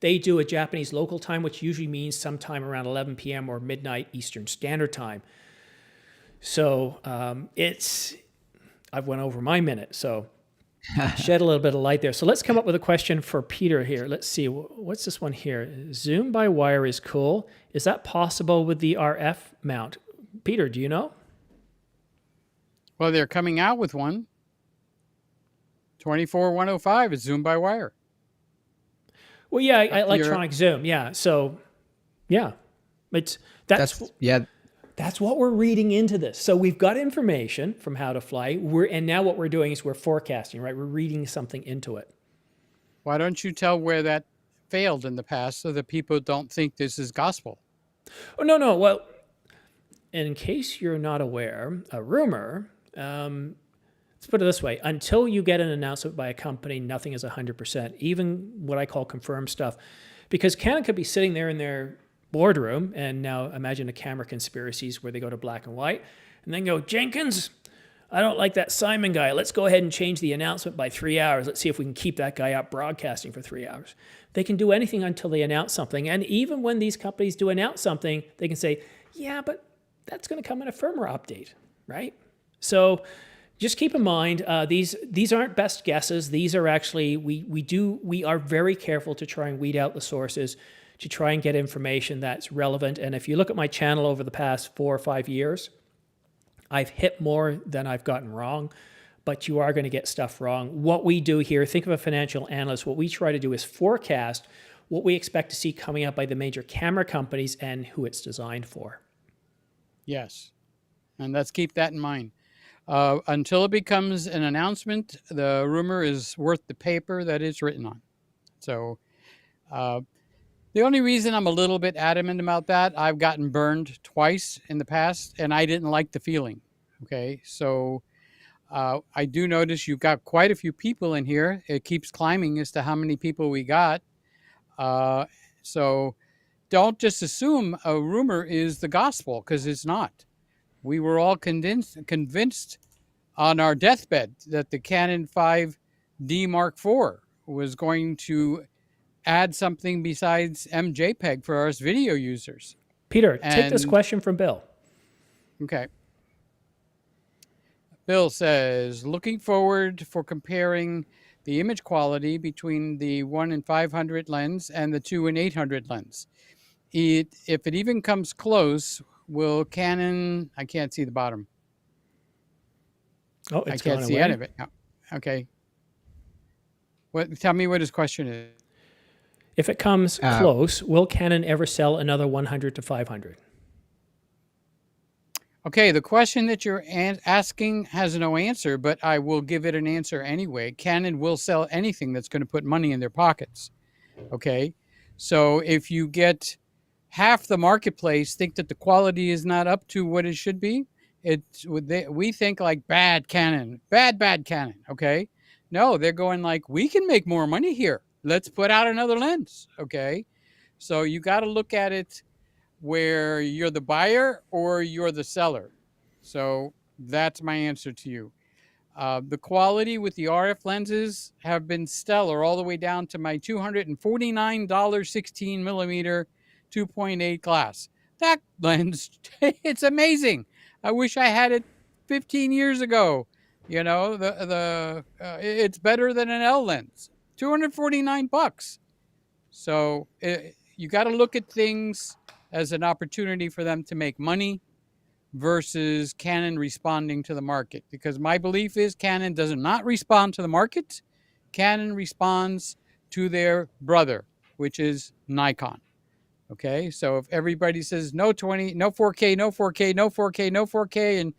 They do a Japanese local time, which usually means sometime around 11 p.m. or midnight Eastern Standard Time. So I've went over my minute, so shed a little bit of light there. So let's come up with a question for Peter here. Let's see, what's this one here? Zoom by wire is cool. Is that possible with the RF mount? Peter, do you know? Well, they're coming out with one. 24105 is Zoom by wire. Well, yeah, electronic zoom. Yeah. So, yeah, that's what we're reading into this. So we've got information from How to Fly. And now what we're doing is we're forecasting, right? We're reading something into it. Why don't you tell where that failed in the past so that people don't think this is gospel? Oh, no. Well, in case you're not aware, a rumor, let's put it this way. Until you get an announcement by a company, nothing is 100%, even what I call confirmed stuff. Because Canon could be sitting there in their boardroom, and now imagine the camera conspiracies where they go to black and white, and then go, Jenkins, I don't like that Simon guy. Let's go ahead and change the announcement by 3 hours. Let's see if we can keep that guy up broadcasting for 3 hours. They can do anything until they announce something. And even when these companies do announce something, they can say, yeah, but that's going to come in a firmware update, right? So just keep in mind, these aren't best guesses. These are actually, we are very careful to try and weed out the sources, to try and get information that's relevant. And if you look at my channel over the past 4 or 5 years, I've hit more than I've gotten wrong, but you are going to get stuff wrong. What we do here, think of a financial analyst, what we try to do is forecast what we expect to see coming out by the major camera companies and who it's designed for. Yes, and let's keep that in mind. Until it becomes an announcement, the rumor is worth the paper that it's written on. So the only reason I'm a little bit adamant about that, I've gotten burned twice in the past, and I didn't like the feeling. Okay, so I do notice you've got quite a few people in here. It keeps climbing as to how many people we got. So don't just assume a rumor is the gospel, because it's not. We were all convinced on our deathbed that the Canon 5D Mark IV was going to add something besides MJPEG for us video users. Peter, take this question from Bill. Okay. Bill says, looking forward for comparing the image quality between the 1 in 500 lens and the 2 in 800 lens. If it even comes close, will Canon, I can't see the bottom. Oh, it's I can't see any of it. No. Okay. Tell me what his question is. If it comes close, will Canon ever sell another 100 to 500? Okay, the question that you're asking has no answer, but I will give it an answer anyway. Canon will sell anything that's going to put money in their pockets. Okay, so if you get half the marketplace think that the quality is not up to what it should be, we think like bad Canon, bad Canon. Okay, no, they're going like, we can make more money here. Let's put out another lens. Okay, so you got to look at it where you're the buyer or you're the seller. So that's my answer to you. The quality with the RF lenses have been stellar all the way down to my $249 16 millimeter 2.8 glass. That lens, it's amazing. I wish I had it 15 years ago. You know, it's better than an L lens. $249. So you got to look at things as an opportunity for them to make money versus Canon responding to the market. Because my belief is Canon does not respond to the market. Canon responds to their brother, which is Nikon. Okay, so if everybody says no 20, no 4K, no 4K, no 4K, no 4K, and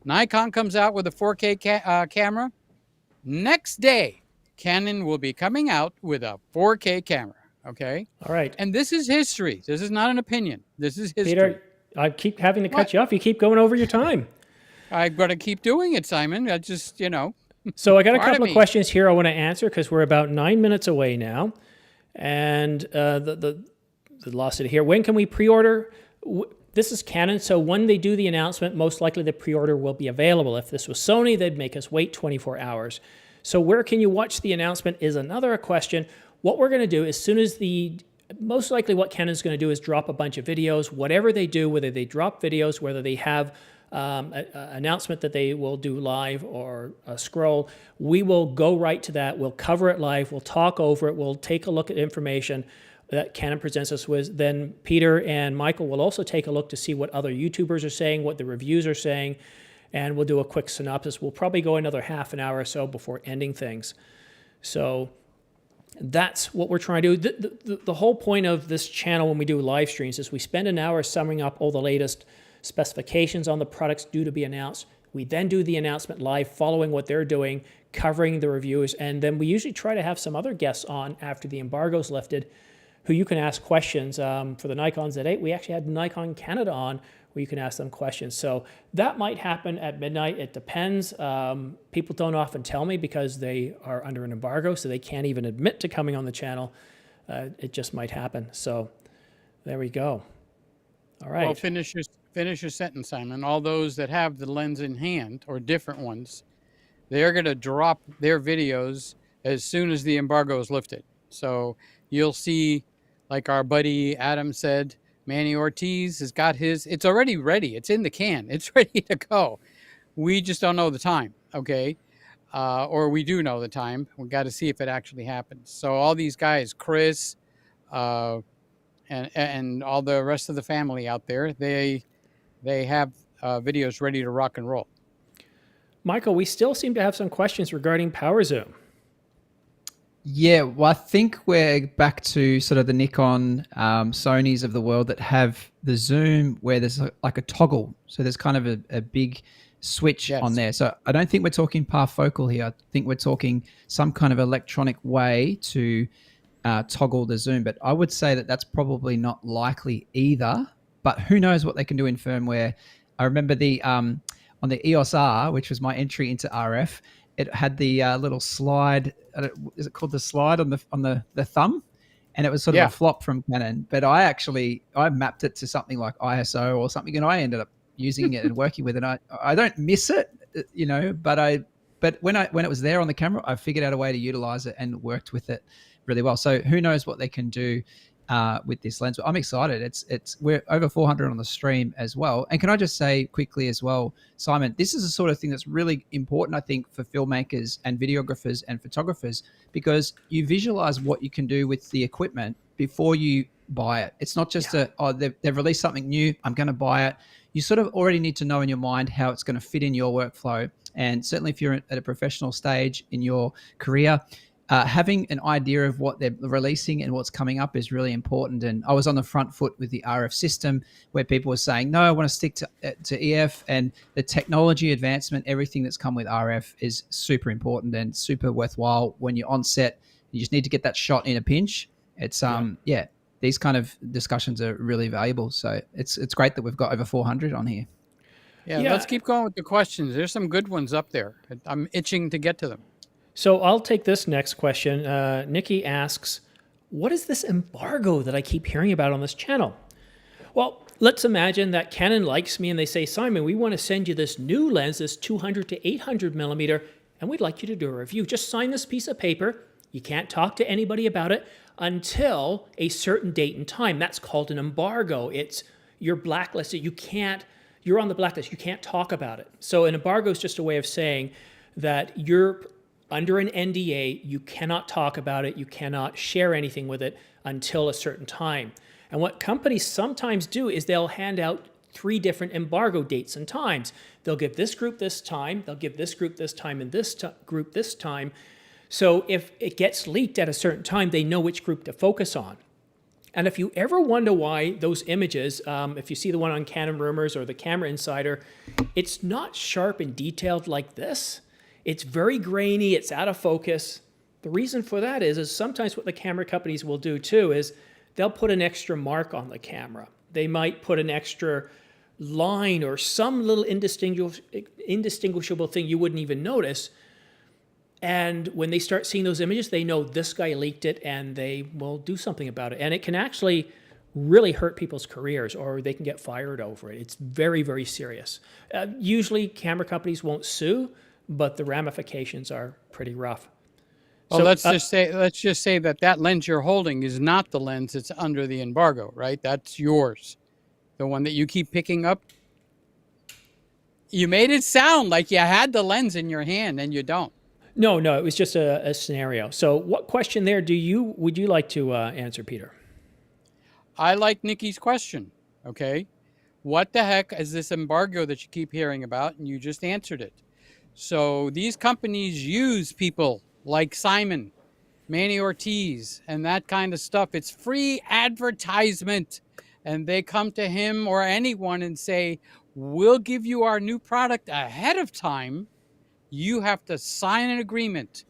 Nikon comes out with a 4K camera, next day, Canon will be coming out with a 4K camera. Okay. All right. And this is history. This is not an opinion. This is history. Peter, I keep having to cut you off. You keep going over your time. I'm going to keep doing it, Simon. I just, you know. So I got a couple of questions here I want to answer because we're about 9 minutes away now. And the lost it here. When can we pre-order? This is Canon, so when they do the announcement, most likely the pre-order will be available. If this was Sony, they'd make us wait 24 hours. So where can you watch the announcement is another question. What we're going to do, as soon as most likely what Canon's going to do is drop a bunch of videos, whatever they do, whether they drop videos, whether they have an announcement that they will do live or a scroll, we will go right to that. We'll cover it live. We'll talk over it. We'll take a look at information that Canon presents us with. Then Peter and Michael will also take a look to see what other YouTubers are saying, what the reviews are saying, and we'll do a quick synopsis. We'll probably go another half an hour or so before ending things. So that's what we're trying to do. The whole point of this channel when we do live streams is we spend an hour summing up all the latest specifications on the products due to be announced. We then do the announcement live following what they're doing, covering the reviews, and then we usually try to have some other guests on after the embargo's lifted who you can ask questions. For the Nikon Z8, we actually had Nikon Canada on where you can ask them questions. So that might happen at midnight. It depends. People don't often tell me because they are under an embargo, so they can't even admit to coming on the channel. It just might happen. So there we go. All right. Well, finish your sentence, Simon. All those that have the lens in hand or different ones, they're going to drop their videos as soon as the embargo is lifted. So you'll see, like our buddy Adam said, Manny Ortiz has got his, it's already ready. It's in the can. It's ready to go. We just don't know the time, okay? Or we do know the time. We got to see if it actually happens. So all these guys, Chris, and all the rest of the family out there, they have videos ready to rock and roll. Michael, we still seem to have some questions regarding power zoom. Yeah, well, I think we're back to sort of the Nikon, Sonys of the world that have the zoom where there's like a toggle. So there's kind of a big switch on there. So I don't think we're talking parfocal here. I think we're talking some kind of electronic way to toggle the zoom. But I would say that that's probably not likely either. But who knows what they can do in firmware. I remember the on the EOS R, which was my entry into RF, it had the little slide. Is it called the slide on the thumb? And it was sort of a flop from Canon. But I mapped it to something like ISO or something, and I ended up using it and working with it. I don't miss it, you know, but when it was there on the camera, I figured out a way to utilize it and worked with it really well. So who knows what they can do with this lens. But I'm excited. We're over 400 on the stream as well. And can I just say quickly as well, Simon, this is the sort of thing that's really important, I think, for filmmakers and videographers and photographers, because you visualize what you can do with the equipment before you buy it. It's not just they've released something new, I'm going to buy it. You sort of already need to know in your mind how it's going to fit in your workflow. And certainly if you're at a professional stage in your career, having an idea of what they're releasing and what's coming up is really important. And I was on the front foot with the RF system where people were saying, no, I want to stick to EF, and the technology advancement, everything that's come with RF is super important and super worthwhile when you're on set. You just need to get that shot in a pinch. It's, these kind of discussions are really valuable. So it's great that we've got over 400 on here. Yeah, Yeah. let's keep going with the questions. There's some good ones up there. I'm itching to get to them. So I'll take this next question. Nikki asks, what is this embargo that I keep hearing about on this channel? Well, let's imagine that Canon likes me and they say, Simon, we want to send you this new lens, this 200 to 800 millimeter, and we'd like you to do a review. Just sign this piece of paper. You can't talk to anybody about it until a certain date and time. That's called an embargo. You're blacklisted. You're on the blacklist. You can't talk about it. So an embargo is just a way of saying that you're under an NDA. You cannot talk about it. You cannot share anything with it until a certain time. And what companies sometimes do is they'll hand out 3 different embargo dates and times. They'll give this group this time, they'll give this group this time, and this group this time. So if it gets leaked at a certain time, they know which group to focus on. And if you ever wonder why those images, if you see the one on Canon Rumors or the Camera Insider, it's not sharp and detailed like this. It's very grainy, it's out of focus. The reason for that is sometimes what the camera companies will do too is they'll put an extra mark on the camera. They might put an extra line or some little indistinguishable thing you wouldn't even notice. And when they start seeing those images, they know this guy leaked it and they will do something about it. And it can actually really hurt people's careers or they can get fired over it. It's very, very serious. Usually camera companies won't sue, but the ramifications are pretty rough. Well, let's just say that lens you're holding is not the lens that's under the embargo, right? That's yours, the one that you keep picking up. You made it sound like you had the lens in your hand, and you don't. No, it was just a scenario. So, what question there would you like to answer, Peter? I like Nikki's question. Okay, what the heck is this embargo that you keep hearing about? And you just answered it. So these companies use people like Simon, Manny Ortiz, and that kind of stuff. It's free advertisement. And they come to him or anyone and say, we'll give you our new product ahead of time. You have to sign an agreement.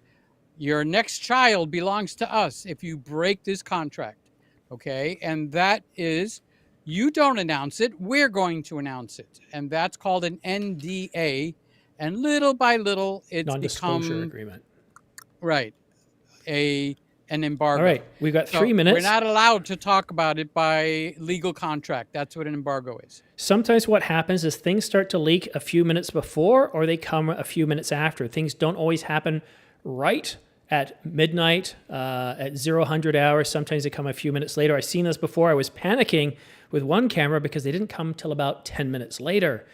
Your next child belongs to us if you break this contract. Okay? And that is, you don't announce it, we're going to announce it. And that's called an NDA. And little by little, it's non-disclosure agreement. Right. An embargo. All right. We've got 3 minutes. We're not allowed to talk about it by legal contract. That's what an embargo is. Sometimes what happens is things start to leak a few minutes before or they come a few minutes after. Things don't always happen right at midnight, at 00 hours. Sometimes they come a few minutes later. I've seen this before. I was panicking with one camera because they didn't come till about 10 minutes later.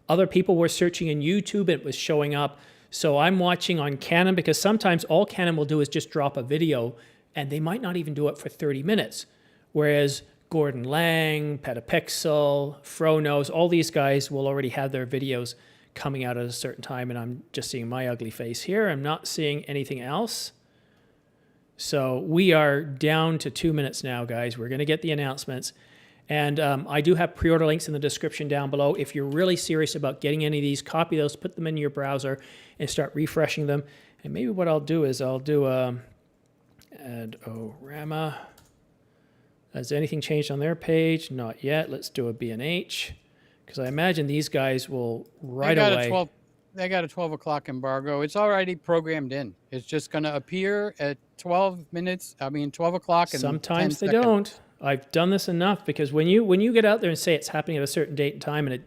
Other people were searching in YouTube and it was showing up. So I'm watching on Canon because sometimes all Canon will do is just drop a video and they might not even do it for 30 minutes. Whereas Gordon Lang, Petapixel, Fronos, all these guys will already have their videos coming out at a certain time, and I'm just seeing my ugly face here. I'm not seeing anything else. So we are down to 2 minutes now, guys. We're going to get the announcements. And I do have pre-order links in the description down below. If you're really serious about getting any of these, copy those, put them in your browser, and start refreshing them. And maybe what I'll do is I'll do Adorama. Has anything changed on their page? Not yet. Let's do a B&H. Because I imagine these guys will right away. They got a 12 o'clock embargo. It's already programmed in. It's just going to appear at 12 o'clock. And sometimes they don't. I've done this enough because when you get out there and say it's happening at a certain date and time and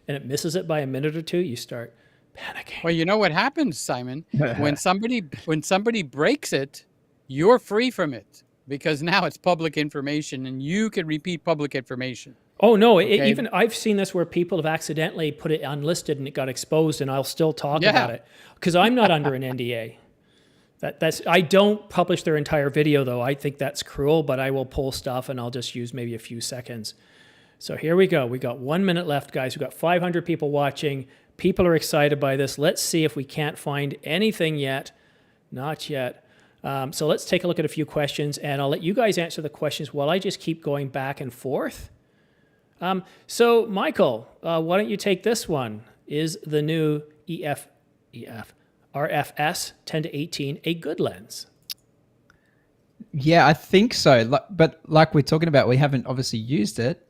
it misses it by a minute or two, you start panicking. Well, you know what happens, Simon? when somebody breaks it, you're free from it because now it's public information and you can repeat public information. Oh no! Okay. Even I've seen this where people have accidentally put it unlisted and it got exposed, and I'll still talk about it because I'm not under an NDA. I don't publish their entire video though. I think that's cruel, but I will pull stuff and I'll just use maybe a few seconds. So here we go. We got 1 minute left, guys. We've got 500 people watching. People are excited by this. Let's see if we can't find anything yet. Not yet. So let's take a look at a few questions, and I'll let you guys answer the questions while I just keep going back and forth. So Michael, why don't you take this one? Is the new RFS 10 to 18 a good lens? Yeah, I think so. But like we're talking about, we haven't obviously used it.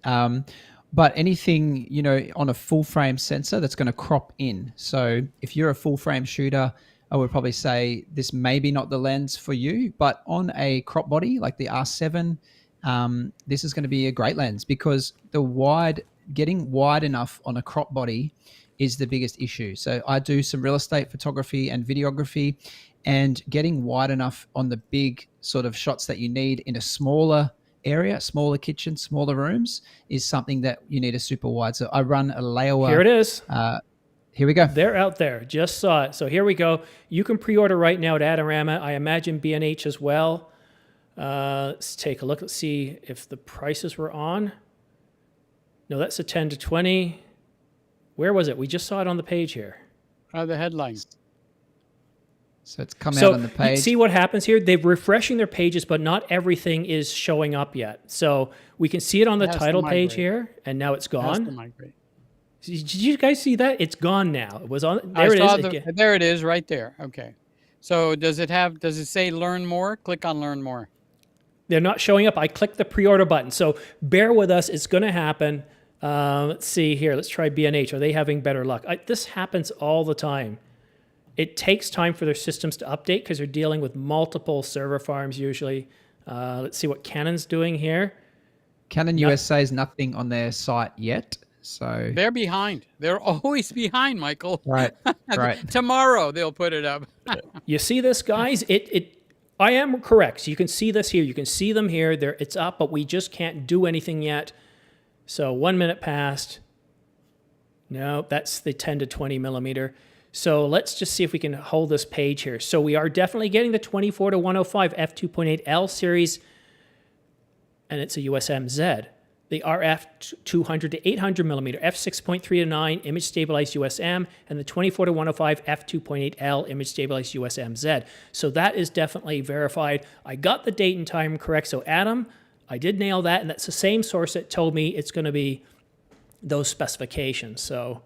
but anything, you know, on a full frame sensor that's going to crop in. So if you're a full frame shooter, I would probably say this may be not the lens for you, but on a crop body like the R7, this is going to be a great lens because getting wide enough on a crop body is the biggest issue. So I do some real estate photography and videography, and getting wide enough on the big sort of shots that you need in a smaller area, smaller kitchen, smaller rooms is something that you need a super wide. So I run a Laowa. Here it is. Here we go. They're out there. Just saw it. So here we go. You can pre-order right now at Adorama. I imagine B&H as well. Let's take a look. Let's see if the prices were on. No, that's a 10 to 20. Where was it? We just saw it on the page here. The headlines. So it's come out on the You page. see what happens here? They're refreshing their pages, but not everything is showing up yet. So we can see it on the title page here, and now it's gone. Did you guys see that? It's gone now. It was on. There it is. There it is, right there. Okay. So does it say learn more? Click on learn more. They're not showing up. I clicked the pre-order button. So bear with us. It's going to happen. Let's see here. Let's try B&H. Are they having better luck? This happens all the time. It takes time for their systems to update because they're dealing with multiple server farms usually. Let's see what Canon's doing here. Canon USA is nothing on their site yet. So they're behind. They're always behind, Michael. Right. Right. Tomorrow they'll put it up. You see this, guys? I am correct. So you can see this here. You can see them here. It's up, but we just can't do anything yet. So 1 minute passed. No, that's the 10 to 20 millimeter. So let's just see if we can hold this page here. So we are definitely getting the 24 to 105 f2.8L series, and it's a USM-Z. The RF 200 to 800 millimeter f6.3 to 9 image stabilized USM, and the 24 to 105 f2.8L image stabilized USM-Z. So that is definitely verified. I got the date and time correct. So Adam, I did nail that, and that's the same source that told me it's going to be those specifications. So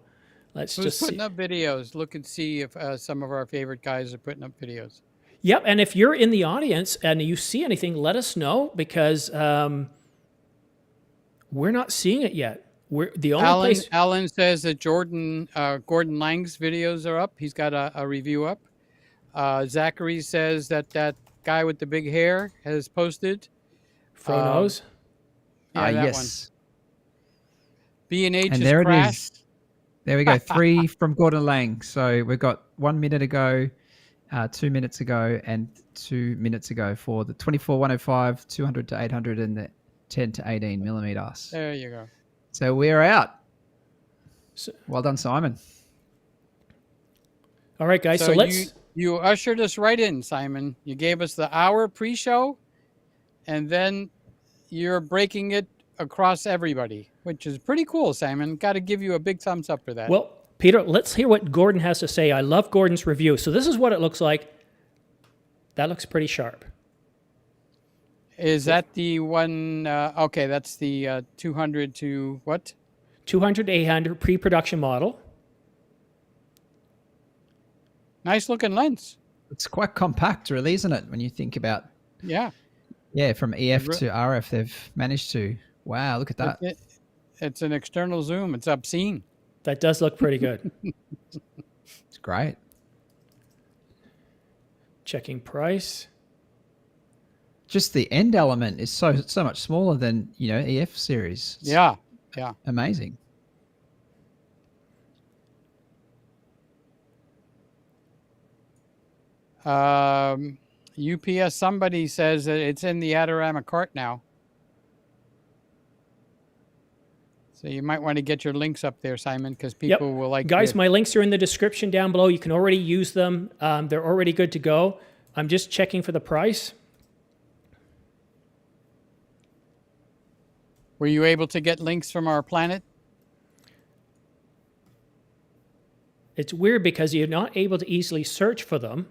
let's just putting up videos. Look and see if some of our favorite guys are putting up videos. Yep, and if you're in the audience and you see anything, let us know because we're not seeing it yet. We're the only place. Alan says that Gordon Lang's videos are up. He's got a review up. Zachary says that guy with the big hair has posted. Fronos. Yeah, that yes. one. B&H and has there crashed. It is. There we go. 3 from Gordon Lang. So we've got 1 minute ago, 2 minutes ago, and 2 minutes ago for the 24 105, 200 to 800, and the 10 to 18 millimeters. There you go. So we're out. Well done, Simon. All right, guys. So let's. You ushered us right in, Simon. You gave us the hour pre-show, and then you're breaking it across everybody, which is pretty cool, Simon. Got to give you a big thumbs up for that. Well, Peter, let's hear what Gordon has to say. I love Gordon's review. So this is what it looks like. That looks pretty sharp. Is that the one? Okay, that's the 200 to what? 200 to 800 pre-production model. Nice looking lens. It's quite compact, really, isn't it? When you think about. Yeah. Yeah, from EF to RF, they've managed to. Wow, look at that. It's an external zoom. It's obscene. That does look pretty good. It's great. Checking price. Just the end element is so much smaller than, EF series. It's yeah. amazing. UPS, somebody says that it's in the Adorama cart now. So you might want to get your links up there, Simon, because people will like. Guys, my links are in the description down below. You can already use them. They're already good to go. I'm just checking for the price. Were you able to get links from our planet? It's weird because you're not able to easily search for them.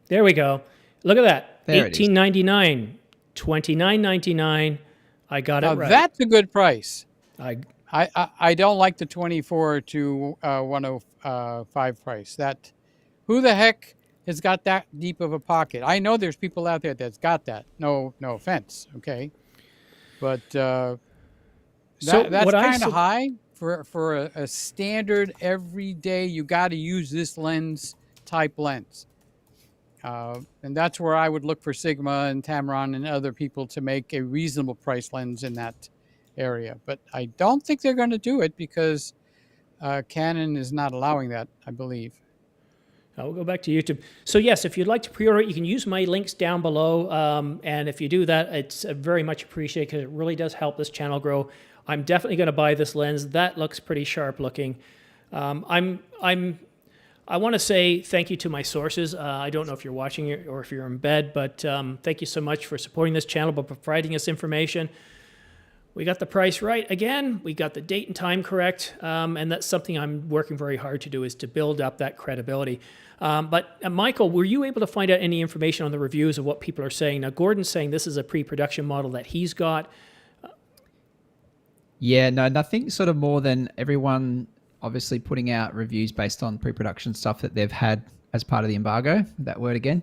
There we go. Look at that. $18.99, $29.99. I got it right. That's a good price. I don't like the 24 to 105 price. Who the heck has got that deep of a pocket. I know there's people out there that's got that. No offense, okay, but So that's what I kind of su- high for a standard everyday. You got to use this lens type lens. And that's where I would look for Sigma and Tamron and other people to make a reasonable price lens in that area. But I don't think they're going to do it because Canon is not allowing that, I believe. I'll go back to YouTube. So yes, if you'd like to pre-order it, you can use my links down below. And if you do that, it's very much appreciated because it really does help this channel grow. I'm definitely going to buy this lens. That looks pretty sharp looking. I want to say thank you to my sources. I don't know if you're watching it or if you're in bed, but thank you so much for supporting this channel, by providing us information. We got the price right again. We got the date and time correct, and that's something I'm working very hard to do, is to build up that credibility. But Michael, were you able to find out any information on the reviews of what people are saying? Now, Gordon's saying this is a pre-production model that he's got. Yeah, no, nothing sort of more than everyone obviously putting out reviews based on pre-production stuff that they've had as part of the embargo, that word again.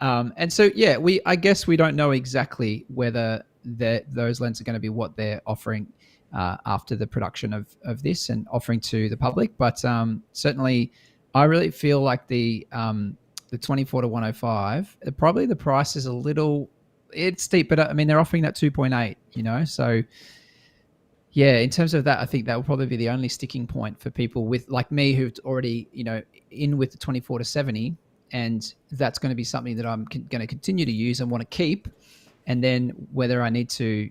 And so, yeah, I guess we don't know exactly whether those lenses are going to be what they're offering after the production of this and offering to the public. But certainly, I really feel like the 24 to 105, probably the price is it's steep, but I mean, they're offering that 2.8, so yeah, in terms of that, I think that will probably be the only sticking point for people with like me who've already, in with the 24 to 70, and that's going to be something that I'm going to continue to use and want to keep. And then whether I need to,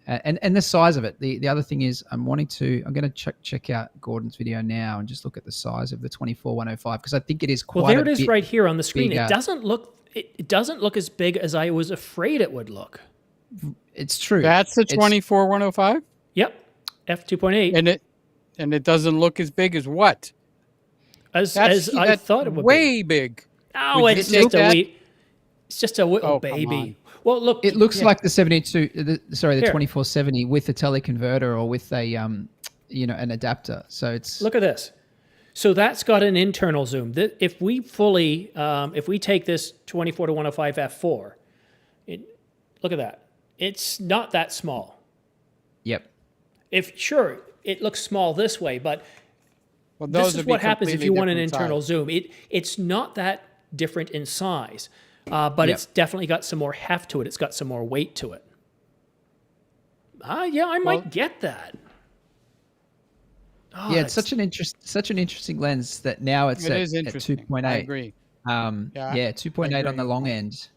and the size of it. The other thing is I'm going to check out Gordon's video now and just look at the size of the 24-105 because I think it is quite. Well, there it is right here on the screen. bigger. It doesn't look as big as I was afraid it would look. It's true. That's the 24-105. Yep, f2.8, and it doesn't look as big as what? As I thought it would way big. Oh, Would it's you just take a that? wee. It's just a little Oh, come baby. on. Well, look, It looks yeah. like the 72. The Here. 2470 with a teleconverter or with a an adapter. So it's Look at this. So that's got an internal zoom. If we take this 24 to 105 f4, look at that. It's not that small. Yep. Sure, it looks small this way, but Well, this those is would what be happens if completely you want an different internal size. zoom. It's not that different in size, but it's definitely got some more heft to it. It's got some more weight to it. Yeah, I might get that. Oh, Yeah, it's such an interesting lens that now it's It at is interesting. 2.8. I agree. Yeah, 2.8 on agree. the long end.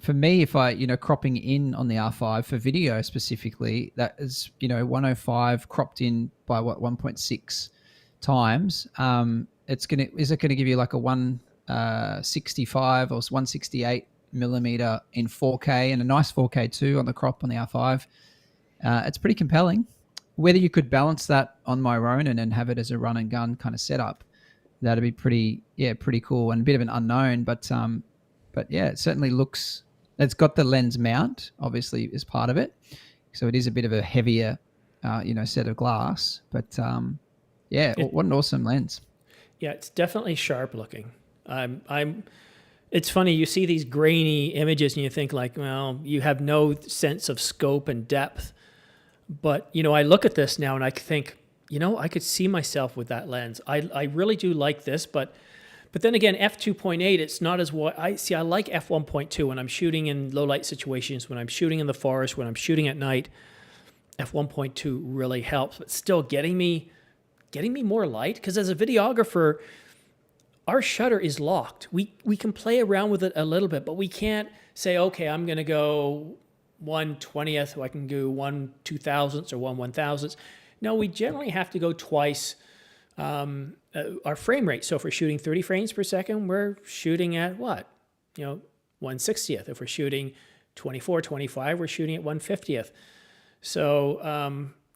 For me, if I, cropping in on the R5 for video specifically, that is, 105 cropped in by 1.6 times. Is it gonna give you like a 165 or 168 millimeter in 4K and a nice 4K too on the crop on the R5? It's pretty compelling. Whether you could balance that on my Ronin and have it as a run and gun kind of setup, that'd be pretty cool and a bit of an unknown, but yeah, it certainly looks. It's got the lens mount, obviously, as part of it, so it is a bit of a heavier, set of glass. But what an awesome lens! Yeah, it's definitely sharp looking. It's funny, you see these grainy images and you think like, well, you have no sense of scope and depth. But, I look at this now and I think, I could see myself with that lens. I really do like this, but then again, f2.8, it's not as what I see. I like f1.2 when I'm shooting in low light situations, when I'm shooting in the forest, when I'm shooting at night. f1.2 really helps, but still getting me more light. Because as a videographer, our shutter is locked. We can play around with it a little bit, but we can't say, okay, I'm going to go 1/20th, or I can do 1/2000th or 1/1000th. No, we generally have to go twice our frame rate. So if we're shooting 30 frames per second, we're shooting at what? 1/60th. If we're shooting 24, 25, we're shooting at 1/50th. So,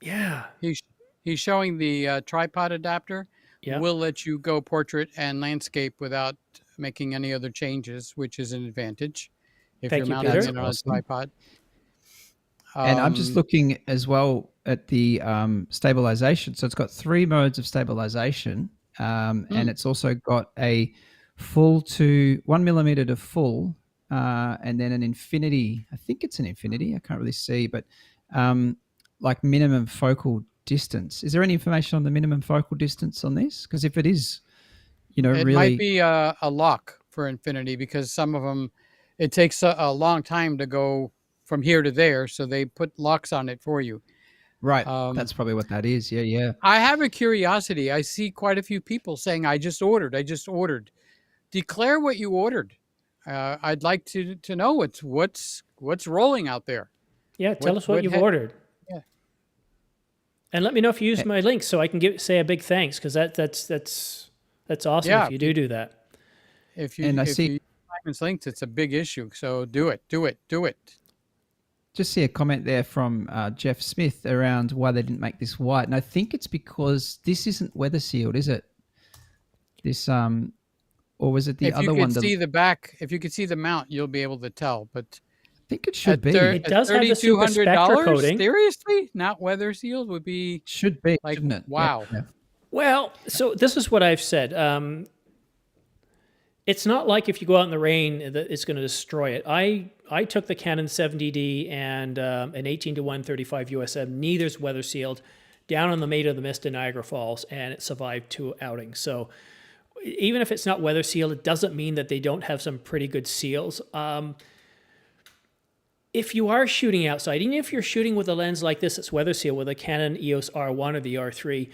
yeah. He's showing the tripod adapter. Yeah. Will let you go portrait and landscape without making any other changes, which is an advantage if Thank you're you, mounting Peter. it on Awesome. a tripod. And I'm just looking as well at the stabilization. So it's got 3 modes of stabilization, and it's also got a full to 1 millimeter to full, and then an infinity. I think it's an infinity. I can't really see, but like minimum focal distance. Is there any information on the minimum focal distance on this? Because if it is, It really, might be a lock for infinity, because some of them, it takes a long time to go from here to there, so they put locks on it for you. right? That's probably what that is. Yeah, yeah. I have a curiosity. I see quite a few people saying, I just ordered. Declare what you ordered. I'd like to know what's rolling out there. Yeah, tell us what you've had- ordered. Yeah. And let me know if you use my link so I can say a big thanks, because that's awesome Yeah. if you do that. If you And I if see- you use Simon's links, it's a big issue. So do it. Just see a comment there from Jeff Smith around why they didn't make this white, and I think it's because this isn't weather sealed, is it? This or was it the If other you one? could see the back, if you could see the mount, you'll be able to tell. But I think it should be. It does have the super spectra coating. Seriously, not weather sealed would be Should be, like, shouldn't it? wow. Yeah. Well, so this is what I've said. It's not like if you go out in the rain that it's going to destroy it. I took the Canon 70D and an 18-1 USM, neither's weather sealed, down on the Maid of the Mist in Niagara Falls, and it survived 2 outings. So even if it's not weather sealed, it doesn't mean that they don't have some pretty good seals. If you are shooting outside, even if you're shooting with a lens like this that's weather sealed with a Canon EOS R1 or the R3,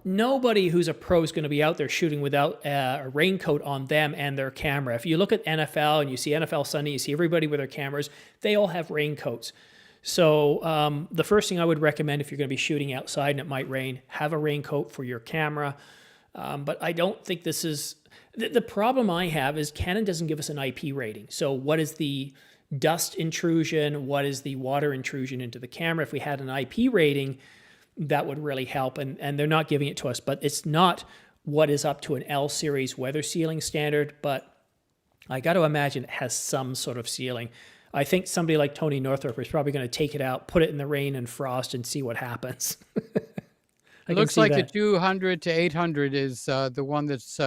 nobody who's a pro is going to be out there shooting without a raincoat on them and their camera. If you look at NFL and you see NFL Sunday, you see everybody with their cameras, they all have raincoats. So the first thing I would recommend if you're going to be shooting outside and it might rain, have a raincoat for your camera. But I don't think this is... The problem I have is Canon doesn't give us an IP rating. So what is the dust intrusion? What is the water intrusion into the camera? If we had an IP rating, that would really help. And they're not giving it to us. But it's not what is up to an L series weather sealing standard. But I got to imagine it has some sort of sealing. I think somebody like Tony Northrup is probably going to take it out, put it in the rain and frost, and see what happens. It looks like the 200 to 800 is the one that's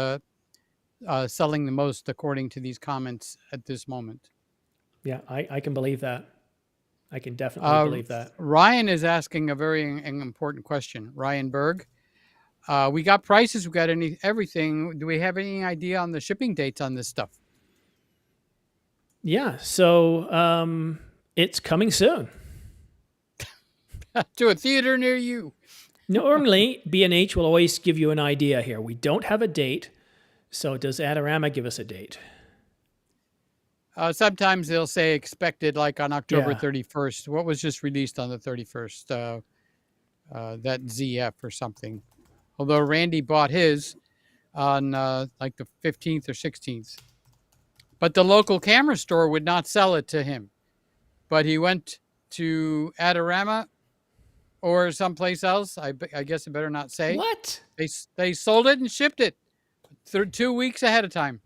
selling the most, according to these comments at this moment. Yeah, I can believe that. I can definitely believe that. Ryan is asking a very important question. Ryan Berg, we got prices, we got everything. Do we have any idea on the shipping dates on this stuff? Yeah, so it's coming soon. To a theater near you. Normally, B&H will always give you an idea here. We don't have a date, so does Adorama give us a date? Sometimes they'll say expected, like on October Yeah. 31st. What was just released on the 31st? That ZF or something. Although Randy bought his on like the 15th or 16th. But the local camera store would not sell it to him. But he went to Adorama or someplace else. I guess I better not say. What? They sold it and shipped it 2 weeks ahead of time.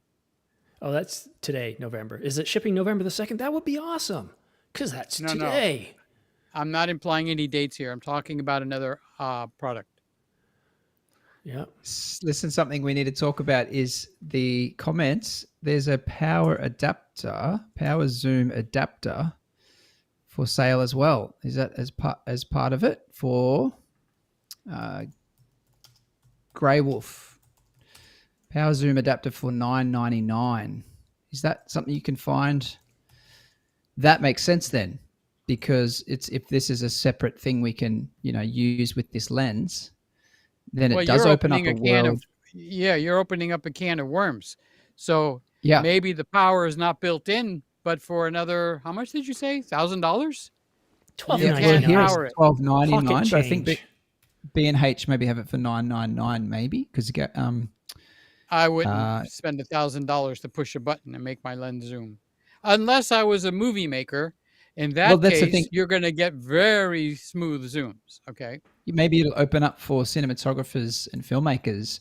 Oh, that's today, November. Is it shipping November the 2nd? That would be awesome, because that's No. today. I'm not implying any dates here. I'm talking about another product. Yeah. Listen, something we need to talk about is the comments. There's a power zoom adapter for sale as well. Is that as part of it for Grey Wolf? Power zoom adapter for $9.99. Is that something you can find? That makes sense then, because if this is a separate thing we can use with this lens, then it does open up a world. You're opening up a can of worms. So Yeah. maybe the power is not built in, but for another, how much did you say? $1,000? Yeah, can't here it's power it. $12.99, Pocket but I think change. B&H maybe have it for $9.99 maybe, because I wouldn't spend $1,000 to push a button and make my lens zoom, unless I was a movie maker. In that that's the case, thing. you're going to get very smooth zooms. Okay. maybe it'll open up for cinematographers and filmmakers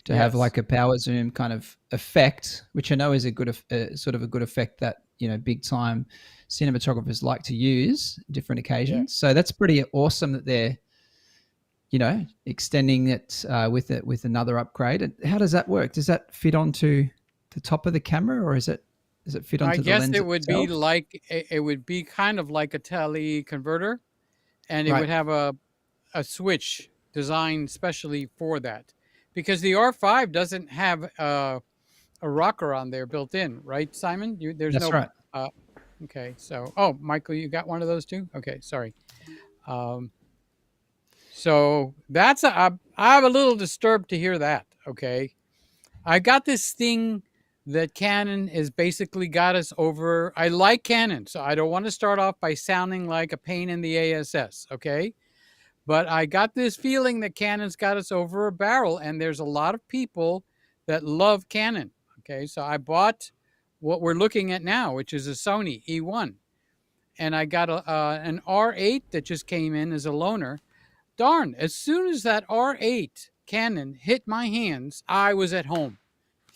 to have Yes. like a power zoom kind of effect, which I know is a good sort of a good effect that big time cinematographers like to use different occasions. So that's pretty awesome that they're extending it with another upgrade. And how does that work? Does that fit onto the top of the camera, or does it fit I onto the guess lens it would be itself? like it would be kind of like a tele converter, and it Right. would have a switch designed specially for that, because the R5 doesn't have a rocker on there built in, right, Simon? There's That's no. right. Okay, so Michael, you got one of those too? Okay, sorry. Um, so I'm a little disturbed to hear that. Okay, I got this thing that Canon has basically got us over. I like Canon, so I don't want to start off by sounding like a pain in the ass. Okay, but I got this feeling that Canon's got us over a barrel, and there's a lot of people that love Canon. Okay, so I bought what we're looking at now, which is a Sony E1, and I got an R8 that just came in as a loaner. Darn, as soon as that R8 Canon hit my hands, I was at home.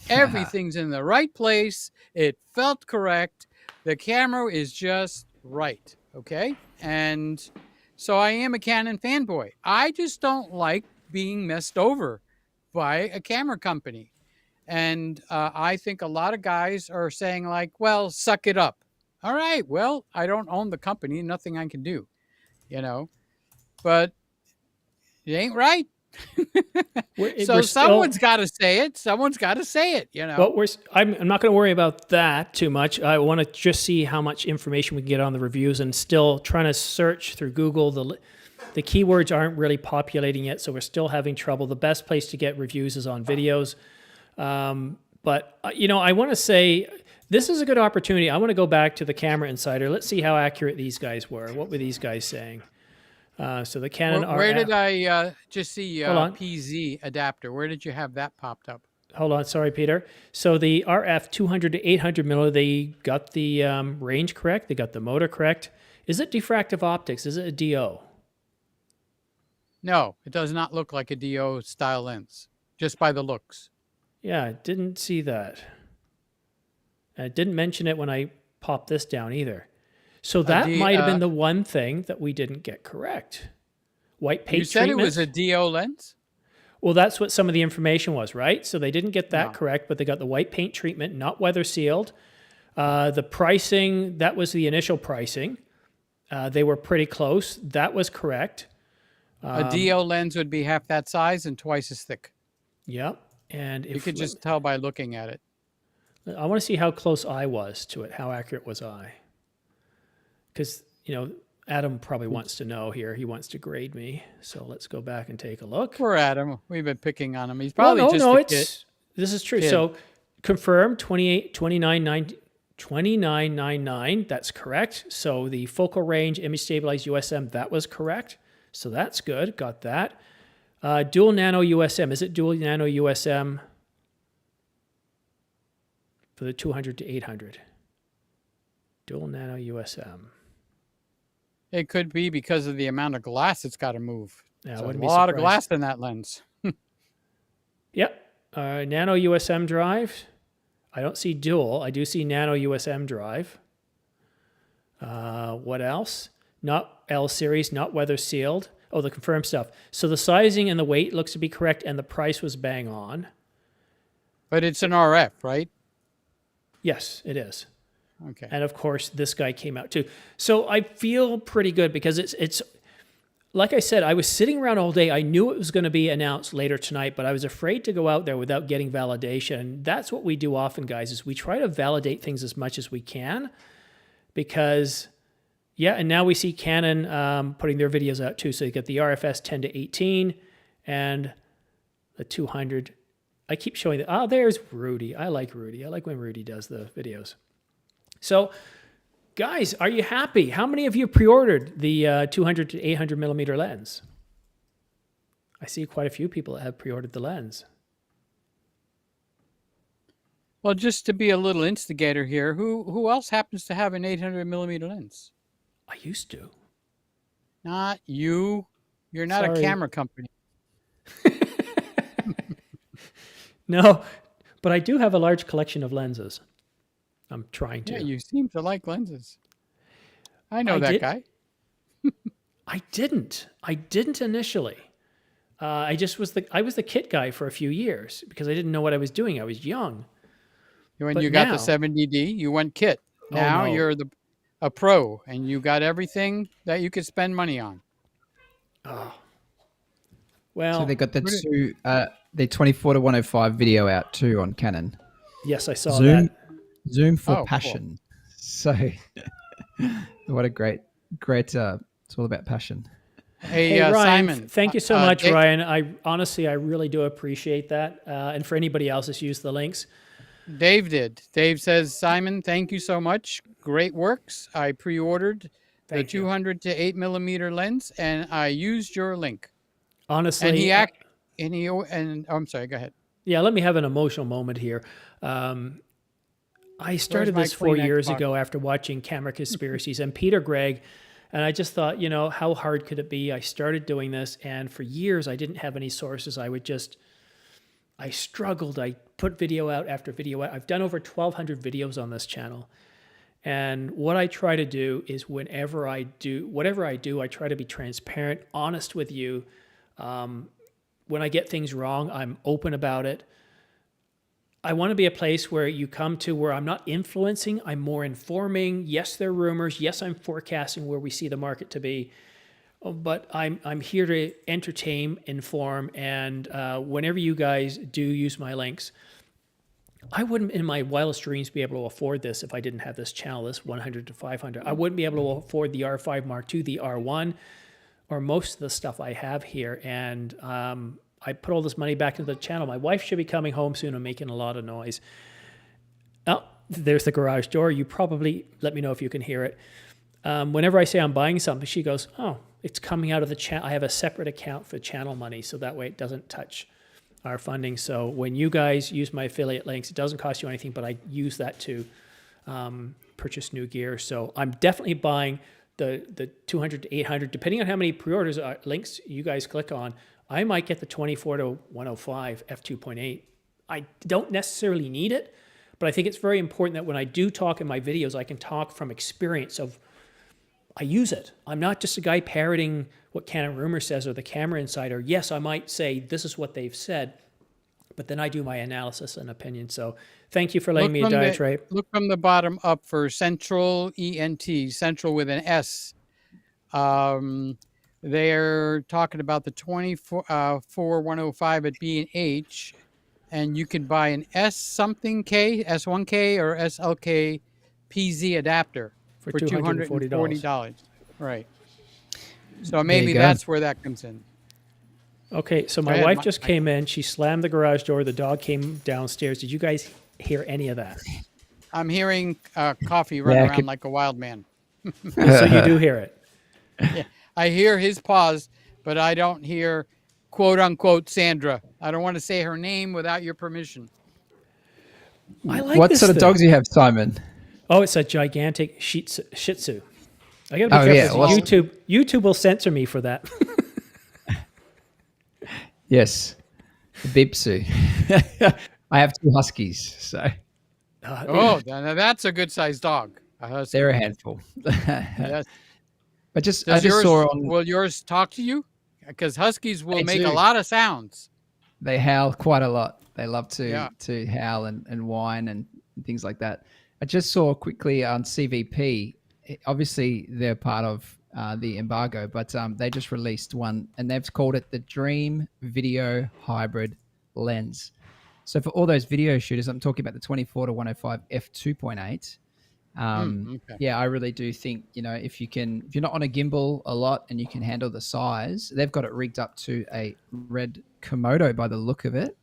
Everything's in the right place. It felt correct. The camera is just right. Okay. And so I am a Canon fanboy. I just don't like being messed over by a camera company. And I think a lot of guys are saying, like, well, suck it up. All right. Well, I don't own the company. Nothing I can do, but it ain't right. So someone's got to say it. Someone's got to say it, Well, I'm not going to worry about that too much. I want to just see how much information we can get on the reviews, and still trying to search through Google. The keywords aren't really populating yet, so we're still having trouble. The best place to get reviews is on videos. But I want to say this is a good opportunity. I want to go back to the Camera Insider. Let's see how accurate these guys were. What were these guys saying? So the Canon RF. Where did I just see PZ adapter? Where did you have that popped up? Hold on, sorry, Peter. So the RF 200 to 800 millimeter, they got the range correct. They got the motor correct. Is it diffractive optics? Is it a DO? No, it does not look like a DO style lens, just by the looks. Yeah, I didn't see that. And it didn't mention it when I popped this down either. So that might have been the one thing that we didn't get correct. White paint treatment. You said it was a DO lens? Well, that's what some of the information was, right? So they didn't get that correct, but they got the white paint treatment, not weather sealed. The pricing, that was the initial pricing. They were pretty close. That was correct. A DO lens would be half that size and twice as thick. Yep. And you could just tell by looking at it. I want to see how close I was to it. How accurate was I? Because, Adam probably wants to know here. He wants to grade me. So let's go back and take a look. Poor Adam. We've been picking on him. He's probably this is true. Kid. So confirmed 29.99. That's correct. So the focal range, image stabilized USM, that was correct. So that's good. Got that. Dual nano USM. Is it dual nano USM for the 200 to 800? Dual nano USM. It could be because of the amount of glass it's got to move. Yeah, a lot of glass in that lens. Yep. Nano USM drive. I don't see dual. I do see nano USM drive. What else? Not L series, not weather sealed. Oh, the confirmed stuff. So the sizing and the weight looks to be correct, and the price was bang on. But it's an RF, right? Yes, it is. Okay. And of course, this guy came out too. So I feel pretty good because it's like I said, I was sitting around all day. I knew it was going to be announced later tonight, but I was afraid to go out there without getting validation. That's what we do often, guys, is we try to validate things as much as we can because, and now we see Canon putting their videos out too. So you got the RFS 10 to 18 and the 200. I keep showing that. Oh, there's Rudy. I like Rudy. I like when Rudy does the videos. So, guys, are you happy? How many of you pre-ordered the 200 to 800 millimeter lens? I see quite a few people that have pre-ordered the lens. Well, just to be a little instigator here, who else happens to have an 800 millimeter lens? I used to. Not you. You're not a camera company. No, but I do have a large collection of lenses. I'm trying to. Yeah, you seem to like lenses. I know that guy. I didn't initially. I was the kit guy for a few years because I didn't know what I was doing. I was young. When But you got the now- 70D, you went kit. Oh, Now no. you're a pro, and you got everything that you could spend money on. Oh. So Well, they got the 24 to 105 video out too on Canon. yes, I saw Zoom, that. Zoom for cool. passion. So, what a great. It's all about passion. Hey, Hey, Ryan, Simon. thank you so much, Dave, Ryan. I really do appreciate that. And for anybody else that's used the links, Dave did. Dave says, Simon, thank you so much. Great works. I pre-ordered the Thank you. 200 to 8mm lens, and I used your link. honestly, I'm sorry. Go ahead. yeah, let me have an emotional moment here. I started my this 4 Kleenex years box? ago after watching Camera Conspiracies and Peter Gregg, and I just thought, how hard could it be? I started doing this, and for years I didn't have any sources. I struggled. I put video out after video out. I've done over 1,200 videos on this channel. And what I try to do is whatever I do, I try to be transparent, honest with you. When I get things wrong, I'm open about it. I want to be a place where you come to where I'm not influencing, I'm more informing. Yes, there are rumors. Yes, I'm forecasting where we see the market to be. But I'm here to entertain, inform, and whenever you guys do use my links, I wouldn't in my wildest dreams be able to afford this if I didn't have this channel, this 100 to 500. I wouldn't be able to afford the R5 Mark II, the R1, or most of the stuff I have here. And I put all this money back into the channel. My wife should be coming home soon and making a lot of noise. Oh, there's the garage door. You probably, let me know if you can hear it. Whenever I say I'm buying something, she goes, oh, it's coming out of the channel. I have a separate account for channel money, so that way it doesn't touch our funding. So when you guys use my affiliate links, it doesn't cost you anything, but I use that to purchase new gear. So I'm definitely buying the 200 to 800, depending on how many pre-orders links you guys click on. I might get the 24 to 105 f2.8. I don't necessarily need it, but I think it's very important that when I do talk in my videos, I can talk from experience of I use it. I'm not just a guy parroting what Canon Rumor says or the Camera Insider. Yes, I might say this is what they've said, but then I do my analysis and opinion. So thank you for letting me diatribe. Look from the bottom up for Central ENT, Central with an S. They're talking about the 24 105 at B&H, and you can buy an S something K, S1K or SLK PZ adapter for $240. Right. So maybe that's where that comes in. Okay, so my wife just came in. She slammed the garage door. The dog came downstairs. Did you guys hear any of that? I'm hearing coffee run around like a wild man. So you do hear it. Yeah, I hear his paws, but I don't hear quote unquote Sandra. I don't want to say her name without your permission. I like what this sort of thing. dogs do you have, Simon? Oh, it's a gigantic Shih Tzu. I gotta be careful. Yeah. YouTube will censor me for that. Yes, the Bipsu. I have 2 huskies, so Oh, now that's a good sized dog. they're a handful. Yes. But I just yours, saw on. Will yours talk to you? Because huskies will They make do. a lot of sounds. They howl quite a lot. They love Yeah. to howl and whine and things like that. I just saw quickly on CVP. Obviously, they're part of the embargo, but they just released one, and they've called it the Dream Video Hybrid Lens. So for all those video shooters, I'm talking about the 24 to 105 f2.8. Okay. Yeah, I really do think, if you're not on a gimbal a lot and you can handle the size, they've got it rigged up to a red Komodo by the look of it.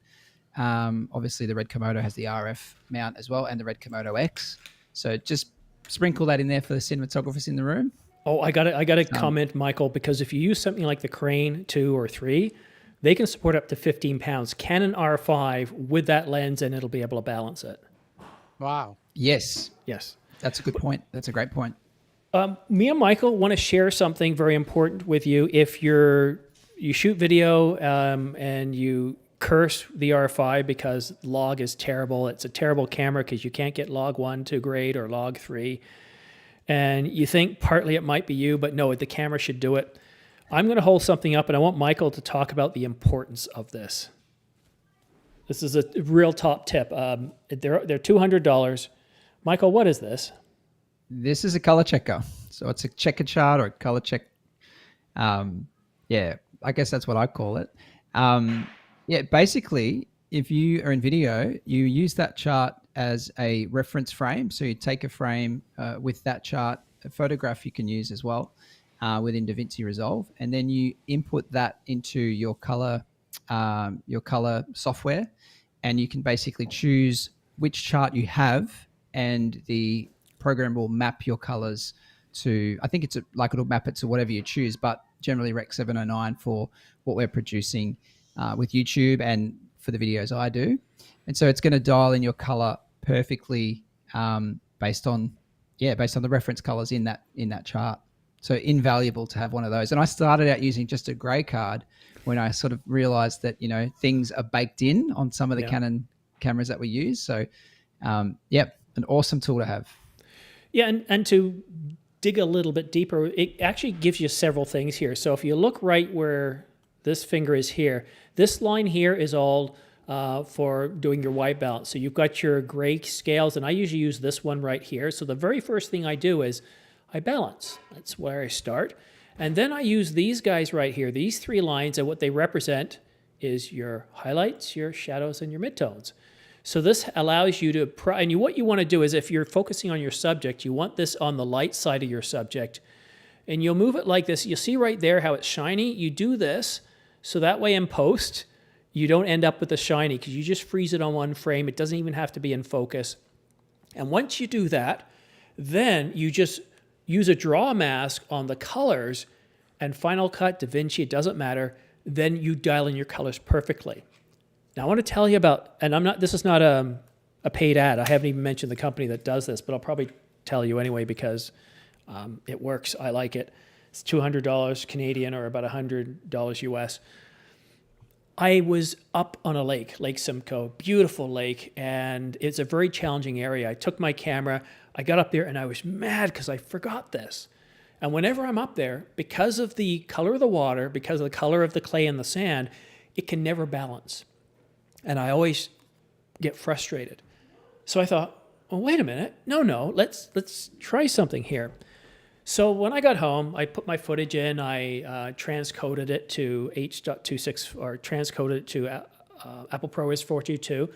Obviously the red Komodo has the RF mount as well, and the red Komodo X. So just sprinkle that in there for the cinematographers in the room. Oh, I gotta comment, Michael, because if you use something like the Crane 2 or 3, they can support up to 15 pounds. Canon R5 with that lens, and it'll be able to balance it. Wow. Yes. Yes. That's a good point. That's a great point. Me and Michael want to share something very important with you. If you shoot video and you curse the R5 because log is terrible, it's a terrible camera because you can't get log 1 to grade or log 3, and you think partly it might be you, but no, the camera should do it. I'm going to hold something up, and I want Michael to talk about the importance of this. This is a real top tip. They're $200. Michael, what is this? This is a color checker. So it's a checker chart or a color check. Yeah, I guess that's what I call it. Yeah, basically, if you are in video, you use that chart as a reference frame. So you take a frame with that chart, a photograph you can use as well within DaVinci Resolve, and then you input that into your color software, and you can basically choose which chart you have, and the program will map your colors to, I think it'll map it to whatever you choose, but generally Rec 709 for what we're producing with YouTube and for the videos I do. And so it's going to dial in your color perfectly based on the reference colors in that chart. So invaluable to have one of those. And I started out using just a gray card when I sort of realized that, things are baked in on some of the Canon cameras that we use. So, an awesome tool to have. Yeah, and to dig a little bit deeper, it actually gives you several things here. So if you look right where this finger is here, this line here is all for doing your white balance. So you've got your gray scales, and I usually use this one right here. So the very first thing I do is I balance. That's where I start. And then I use these guys right here. These three lines, and what they represent is your highlights, your shadows, and your midtones. So this allows you to, and what you want to do is if you're focusing on your subject, you want this on the light side of your subject. And you'll move it like this. You'll see right there how it's shiny. You do this, so that way in post, you don't end up with the shiny because you just freeze it on one frame. It doesn't even have to be in focus. And once you do that, then you just use a draw mask on the colors, and Final Cut, DaVinci, it doesn't matter. Then you dial in your colors perfectly. Now I want to tell you about, and this is not a paid ad. I haven't even mentioned the company that does this, but I'll probably tell you anyway because it works. I like it. It's $200 Canadian or about $100 US. I was up on a lake, Lake Simcoe, beautiful lake, and it's a very challenging area. I took my camera, I got up there, and I was mad because I forgot this. And whenever I'm up there, because of the color of the water, because of the color of the clay and the sand, it can never balance. And I always get frustrated. So I thought, well, wait a minute. No, let's try something here. So when I got home, I put my footage in, I transcoded it to H.26 or transcoded it to Apple ProRes 422.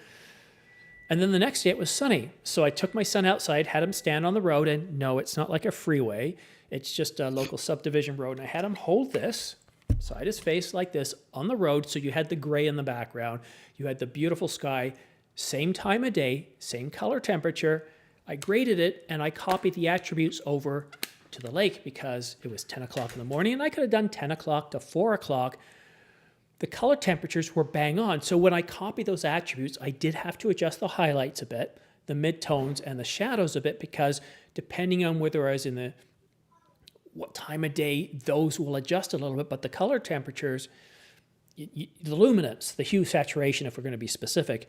And then the next day it was sunny. So I took my son outside, had him stand on the road, and no, it's not like a freeway. It's just a local subdivision road. And I had him hold this side his face like this on the road. So you had the gray in the background. You had the beautiful sky, same time of day, same color temperature. I graded it and I copied the attributes over to the lake because it was 10 o'clock in the morning and I could have done 10 o'clock to 4 o'clock. The color temperatures were bang on. So when I copied those attributes, I did have to adjust the highlights a bit, the midtones and the shadows a bit, because depending on whether I was in what time of day, those will adjust a little bit, but the color temperatures, the luminance, the hue saturation, if we're going to be specific,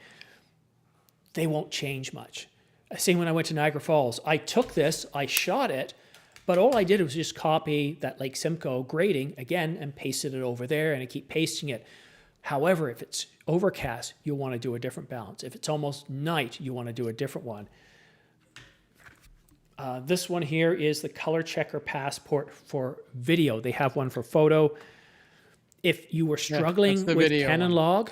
they won't change much. Same when I went to Niagara Falls. I took this, I shot it, but all I did was just copy that Lake Simcoe grading again and pasted it over there, and I keep pasting it. However, if it's overcast, you'll want to do a different balance. If it's almost night, you want to do a different one. This one here is the Color Checker Passport for video. They have one for photo. If you were struggling with Canon log,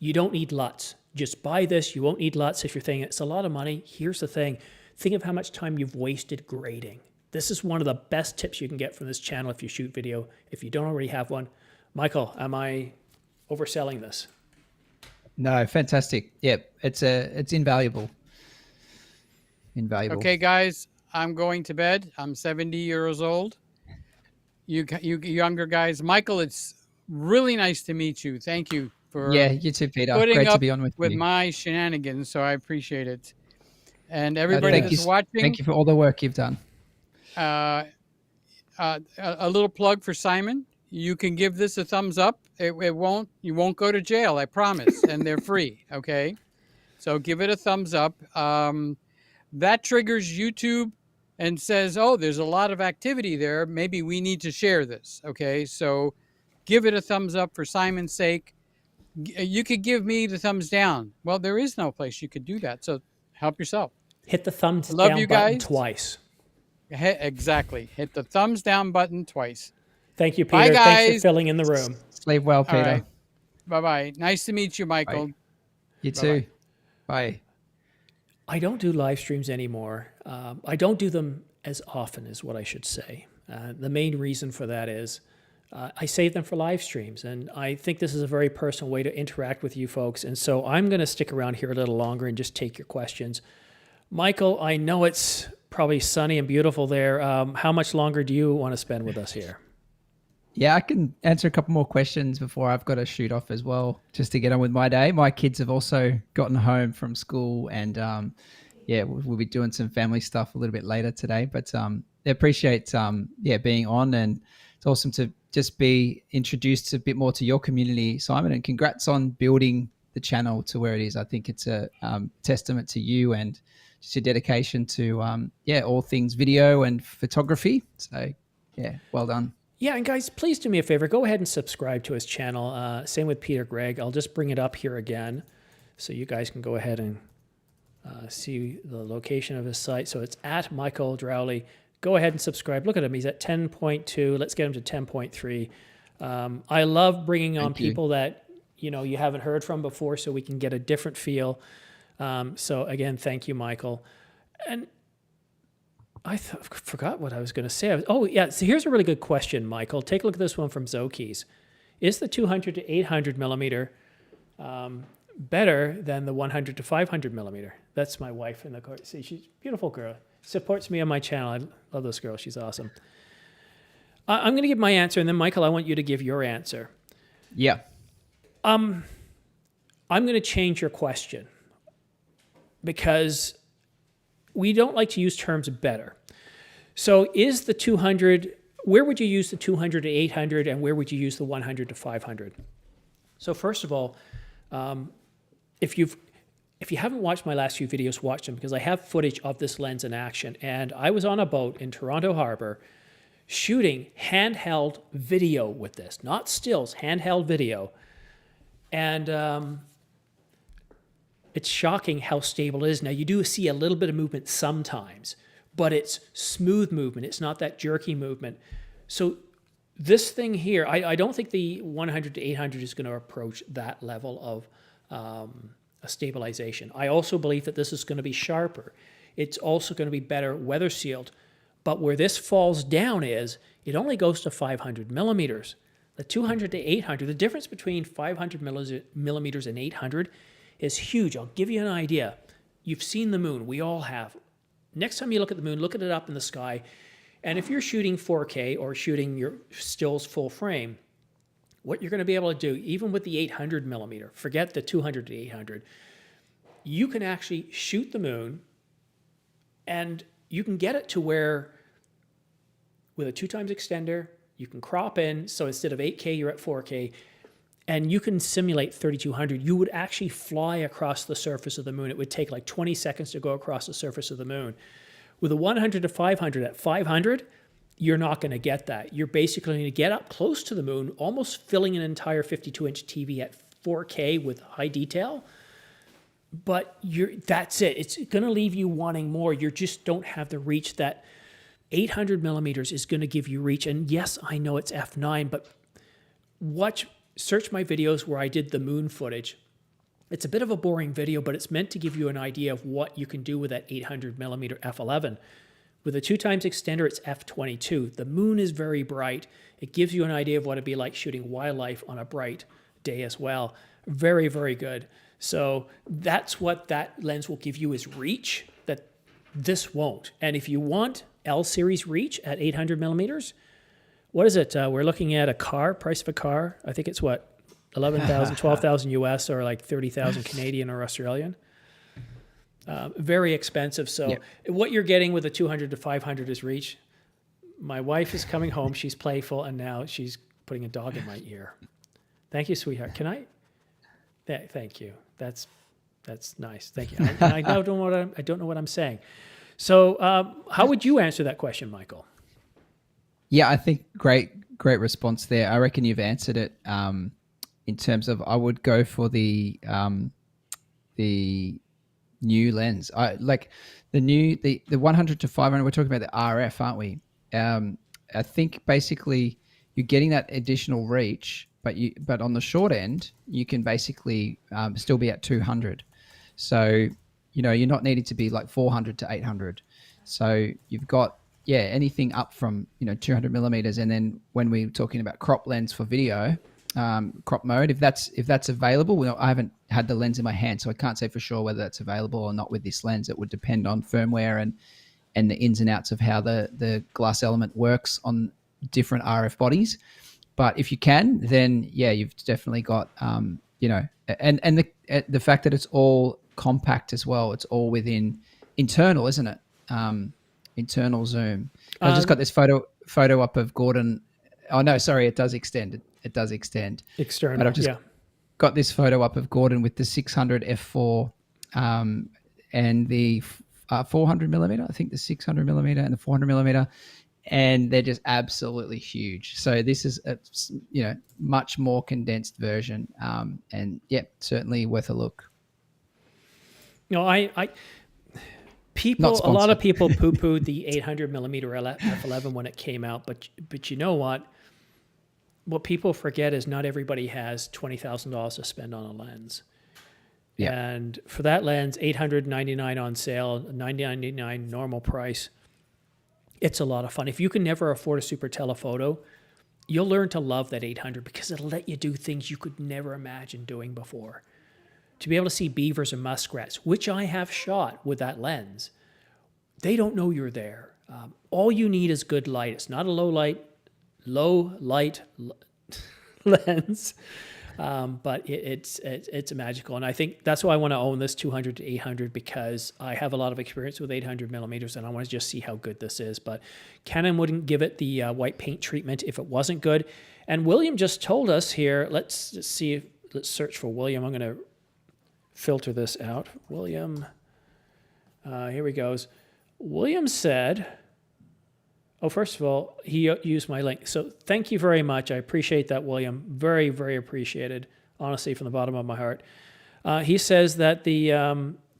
you don't need LUTs. Just buy this. You won't need LUTs if you're thinking it's a lot of money. Here's the thing. Think of how much time you've wasted grading. This is one of the best tips you can get from this channel if you shoot video, if you don't already have one. Michael, am I overselling this? No, fantastic. Yeah, it's invaluable. Invaluable. Okay, guys, I'm going to bed. I'm 70 years old. You younger guys, Michael, it's really nice to meet you. Thank you for you too, Peter. putting Great up to be on with you. my shenanigans. So I appreciate it. And everybody that's watching, thank you for all the work you've done. A little plug for Simon. You can give this a thumbs up. You won't go to jail, I promise. And they're free. Okay. So give it a thumbs up. That triggers YouTube and says, oh, there's a lot of activity there. Maybe we need to share this. Okay. So give it a thumbs up for Simon's sake. You could give me the thumbs down. Well, there is no place you could do that. So help yourself. Hit the thumbs I love down you button guys. twice. Exactly. Hit the thumbs down button twice. Thank you, Bye, Peter. Thanks for guys. filling in the room. Sleep well, All Peter. right. Bye-bye. Nice to meet you, Michael. Bye. You Bye-bye. too. Bye. I don't do live streams anymore. I don't do them as often, is what I should say. The main reason for that is I save them for live streams, and I think this is a very personal way to interact with you folks. And so I'm going to stick around here a little longer and just take your questions. Michael, I know it's probably sunny and beautiful there. How much longer do you want to spend with us here? Yeah, I can answer a couple more questions before I've got to shoot off as well, just to get on with my day. My kids have also gotten home from school, and yeah, we'll be doing some family stuff a little bit later today. But I appreciate being on, and it's awesome to just be introduced a bit more to your community, Simon. And congrats on building the channel to where it is. I think it's a testament to you and just your dedication to all things video and photography. So yeah, well done. Yeah, and guys, please do me a favor. Go ahead and subscribe to his channel. Same with Peter Gregg. I'll just bring it up here again so you guys can go ahead and see the location of his site. So it's at Michael Drowley. Go ahead and subscribe. Look at him. He's at 10.2. Let's get him to 10.3. I love bringing on people that you haven't heard from before so we can get a different feel. So again, thank you, Michael. And I forgot what I was going to say. So here's a really good question, Michael. Take a look at this one from Zokies. Is the 200 to 800 millimeter better than the 100 to 500 millimeter? That's my wife in the court. See, she's a beautiful girl. Supports me on my channel. I love this girl. She's awesome. I'm going to give my answer, and then, Michael, I want you to give your answer. Yeah. I'm going to change your question because we don't like to use terms better. So is the 200, where would you use the 200 to 800, and where would you use the 100 to 500? So first of all, if you haven't watched my last few videos, watch them, because I have footage of this lens in action. And I was on a boat in Toronto Harbor shooting handheld video with this, not stills, handheld video. And it's shocking how stable it is. Now, you do see a little bit of movement sometimes, but it's smooth movement. It's not that jerky movement. So this thing here, I don't think the 100 to 800 is going to approach that level of a stabilization. I also believe that this is going to be sharper. It's also going to be better weather sealed. But where this falls down is it only goes to 500 millimeters. The 200 to 800, the difference between 500 millimeters and 800 is huge. I'll give you an idea. You've seen the moon. We all have. Next time you look at the moon, look at it up in the sky. And if you're shooting 4K or shooting your stills full frame, what you're going to be able to do, even with the 800 millimeter, forget the 200 to 800, you can actually shoot the moon, and you can get it to where, with a 2x extender, you can crop in. So instead of 8K, you're at 4K. And you can simulate 3200. You would actually fly across the surface of the moon. It would take like 20 seconds to go across the surface of the moon. With a 100 to 500, at 500, you're not going to get that. You're basically going to get up close to the moon, almost filling an entire 52-inch TV at 4K with high detail. But that's it. It's going to leave you wanting more. You just don't have the reach that 800 millimeters is going to give you reach. And yes, I know it's f9, but search my videos where I did the moon footage. It's a bit of a boring video, but it's meant to give you an idea of what you can do with that 800 millimeter f11. With a 2x extender, it's f22. The moon is very bright. It gives you an idea of what it'd be like shooting wildlife on a bright day as well. Very, very good. So that's what that lens will give you, is reach that this won't. And if you want L series reach at 800 millimeters, what is it? We're looking at price of a car. I think it's what, 11,000, 12,000 US, or like 30,000 Canadian or Australian. Very expensive. So What you're getting with a 200 to 500 is reach. My wife is coming home. She's playful, and now she's putting a dog in my ear. Thank you, sweetheart. Can I? Thank you. That's nice. Thank you. I don't know what I'm saying. So how would you answer that question, Michael? Yeah, I think great response there. I reckon you've answered it in terms of I would go for the new lens. I like the 100 to 500. We're talking about the RF, aren't we? I think basically you're getting that additional reach, but on the short end you can basically still be at 200. So you're not needing to be like 400 to 800. So you've got anything up from 200 millimeters, and then when we're talking about crop lens for video, crop mode, if that's available. Well, I haven't had the lens in my hand, so I can't say for sure whether that's available or not with this lens. It would depend on firmware and the ins and outs of how the glass element works on different RF bodies. But if you can, then you've definitely got and the fact that it's all compact as well. It's all within internal, isn't it? Internal zoom. I just got this photo up of Gordon. Oh no, sorry, it does extend. It does extend. External, but I've just got this photo up of Gordon with the 600 f4 and the 400 millimeter. I think the 600 millimeter and the 400 millimeter, and they're just absolutely huge. So this is a much more condensed version, and certainly worth a look. A lot of people poo-pooed the 800 millimeter f11 when it came out, but you know what? What people forget is not everybody has $20,000 to spend on a lens. Yeah. And for that lens, $899 on sale, $999 normal price. It's a lot of fun. If you can never afford a super telephoto, you'll learn to love that 800 because it'll let you do things you could never imagine doing before. To be able to see beavers and muskrats, which I have shot with that lens, they don't know you're there. All you need is good light. It's not a low light lens, but it's magical. And I think that's why I want to own this 200 to 800, because I have a lot of experience with 800 millimeters and I want to just see how good this is. But Canon wouldn't give it the white paint treatment if it wasn't good. And William just told us here, let's search for William. I'm going to filter this out. William, here he goes. William said, first of all, he used my link. So thank you very much. I appreciate that, William. Very, very appreciated, honestly, from the bottom of my heart. He says that the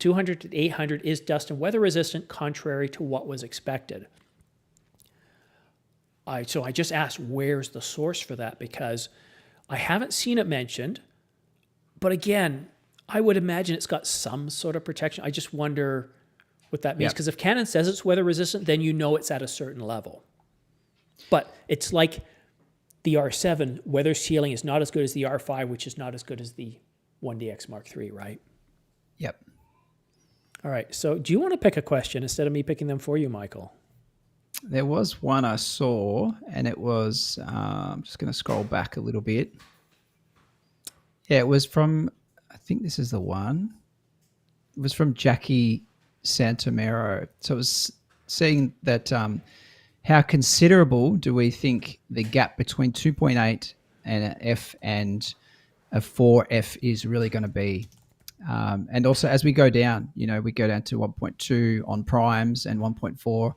200 to 800 is dust and weather resistant, contrary to what was expected. So I just asked, where's the source for that? Because I haven't seen it mentioned. But again, I would imagine it's got some sort of protection. I just wonder what that means. Because if Canon says it's weather resistant, then you know it's at a certain level. But it's like the R7, weather sealing is not as good as the R5, which is not as good as the 1DX Mark III, right? Yep. All right. So do you want to pick a question instead of me picking them for you, Michael? There was one I saw, and it was, I'm just going to scroll back a little bit. Yeah, it was from, I think this is the one. It was from Jackie Santomero. So it was saying that how considerable do we think the gap between 2.8 and an F and a 4F is really going to be? And also as we go down, we go down to 1.2 on primes and 1.4.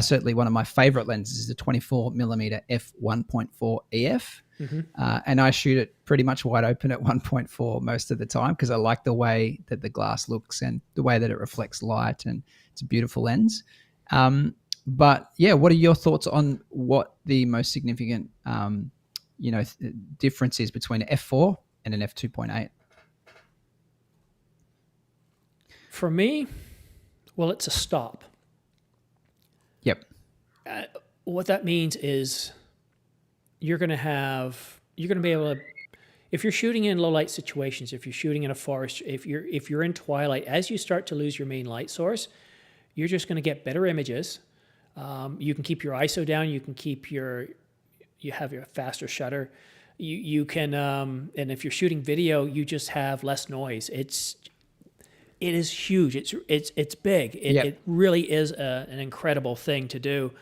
Certainly one of my favorite lenses is the 24 millimeter f1.4 EF. Mm-hmm. And I shoot it pretty much wide open at 1.4 most of the time because I like the way that the glass looks and the way that it reflects light, and it's a beautiful lens. But yeah, what are your thoughts on what the most significant, difference is between an f4 and an f2.8? For me, well, it's a stop. Yep. What that means is you're going to be able to, if you're shooting in low light situations, if you're shooting in a forest, if you're in twilight, as you start to lose your main light source, you're just going to get better images. You can keep your ISO down. You can keep you have your faster shutter. You can, and if you're shooting video, you just have less noise. It is huge. It's big. It really is an incredible thing to do.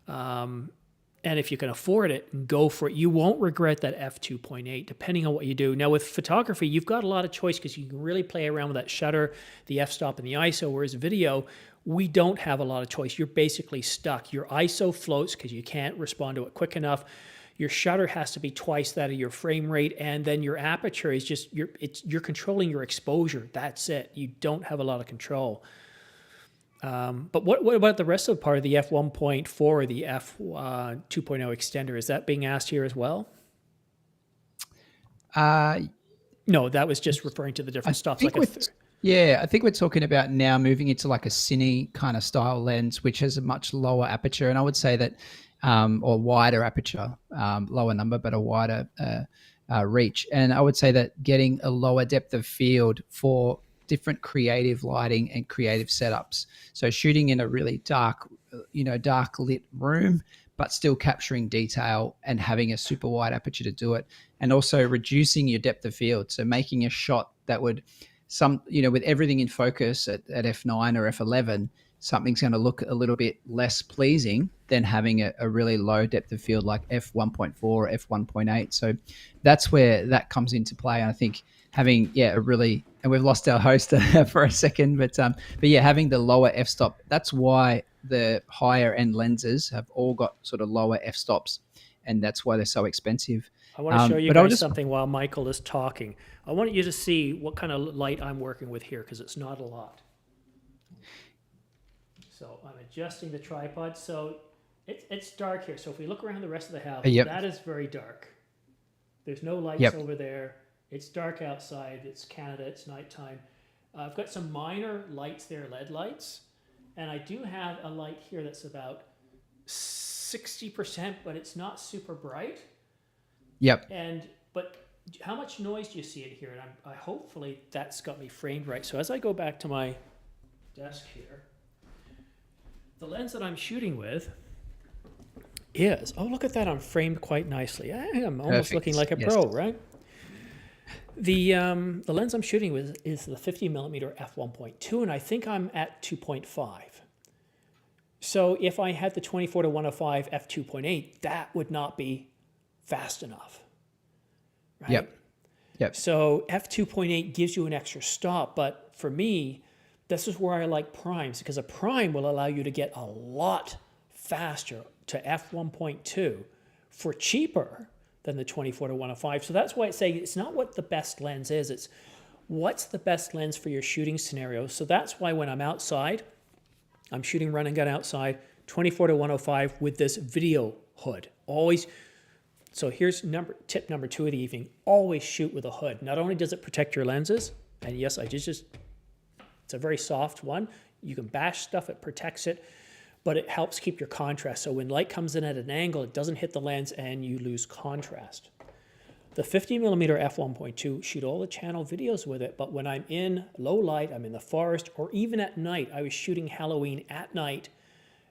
And if you can afford it, go for it. You won't regret that f2.8, depending on what you do. Now, with photography, you've got a lot of choice because you can really play around with that shutter, the f-stop, and the ISO, whereas video, we don't have a lot of choice. You're basically stuck. Your ISO floats because you can't respond to it quick enough. Your shutter has to be twice that of your frame rate, and then your aperture is just you're controlling your exposure. That's it. You don't have a lot of control. But what about the rest of the part of the f1.4 or the f2.0 extender? Is that being asked here as well? No, that was just referring to the different stops. Yeah, I think we're talking about now moving into like a cine kind of style lens, which has a much lower aperture. And I would say that, or wider aperture, lower number, but a wider reach. And I would say that getting a lower depth of field for different creative lighting and creative setups. So shooting in a really dark lit room, but still capturing detail and having a super wide aperture to do it. And also reducing your depth of field. So making a shot that would with everything in focus at f9 or f11, something's going to look a little bit less pleasing than having a really low depth of field like f1.4 or f1.8. So that's where that comes into play. And I think having, and we've lost our host for a second, but having the lower f-stop, that's why the higher end lenses have all got sort of lower f-stops, and that's why they're so expensive. I want to show you guys something while Michael is talking. I want you to see what kind of light I'm working with here, because it's not a lot. So I'm adjusting the tripod. So it's dark here. So if we look around the rest of the house, that is very dark. There's no lights over there. It's dark outside. It's Canada. It's nighttime. I've got some minor lights there, LED lights. And I do have a light here that's about 60%, but it's not super bright. Yep. But how much noise do you see in here? And I hopefully that's got me framed right. So as I go back to my desk here, the lens that I'm shooting with is, oh, look at that. I'm framed quite nicely. I am almost looking like a pro, right? The lens I'm shooting with is the 50mm f1.2, and I think I'm at 2.5. So if I had the 24-105 f2.8, that would not be fast enough, right? Yep. So f2.8 gives you an extra stop, but for me, this is where I like primes, because a prime will allow you to get a lot faster to f1.2 for cheaper than the 24-105. So that's why I say it's not what the best lens is, it's what's the best lens for your shooting scenario. So that's why when I'm outside, I'm shooting run and gun outside, 24-105 with this video hood. Always. So here's tip number 2 of the evening. Always shoot with a hood. Not only does it protect your lenses, and yes, it's a very soft one. You can bash stuff, it protects it, but it helps keep your contrast. So when light comes in at an angle, it doesn't hit the lens and you lose contrast. The 50mm f1.2, shoot all the channel videos with it, but when I'm in low light, I'm in the forest, or even at night, I was shooting Halloween at night,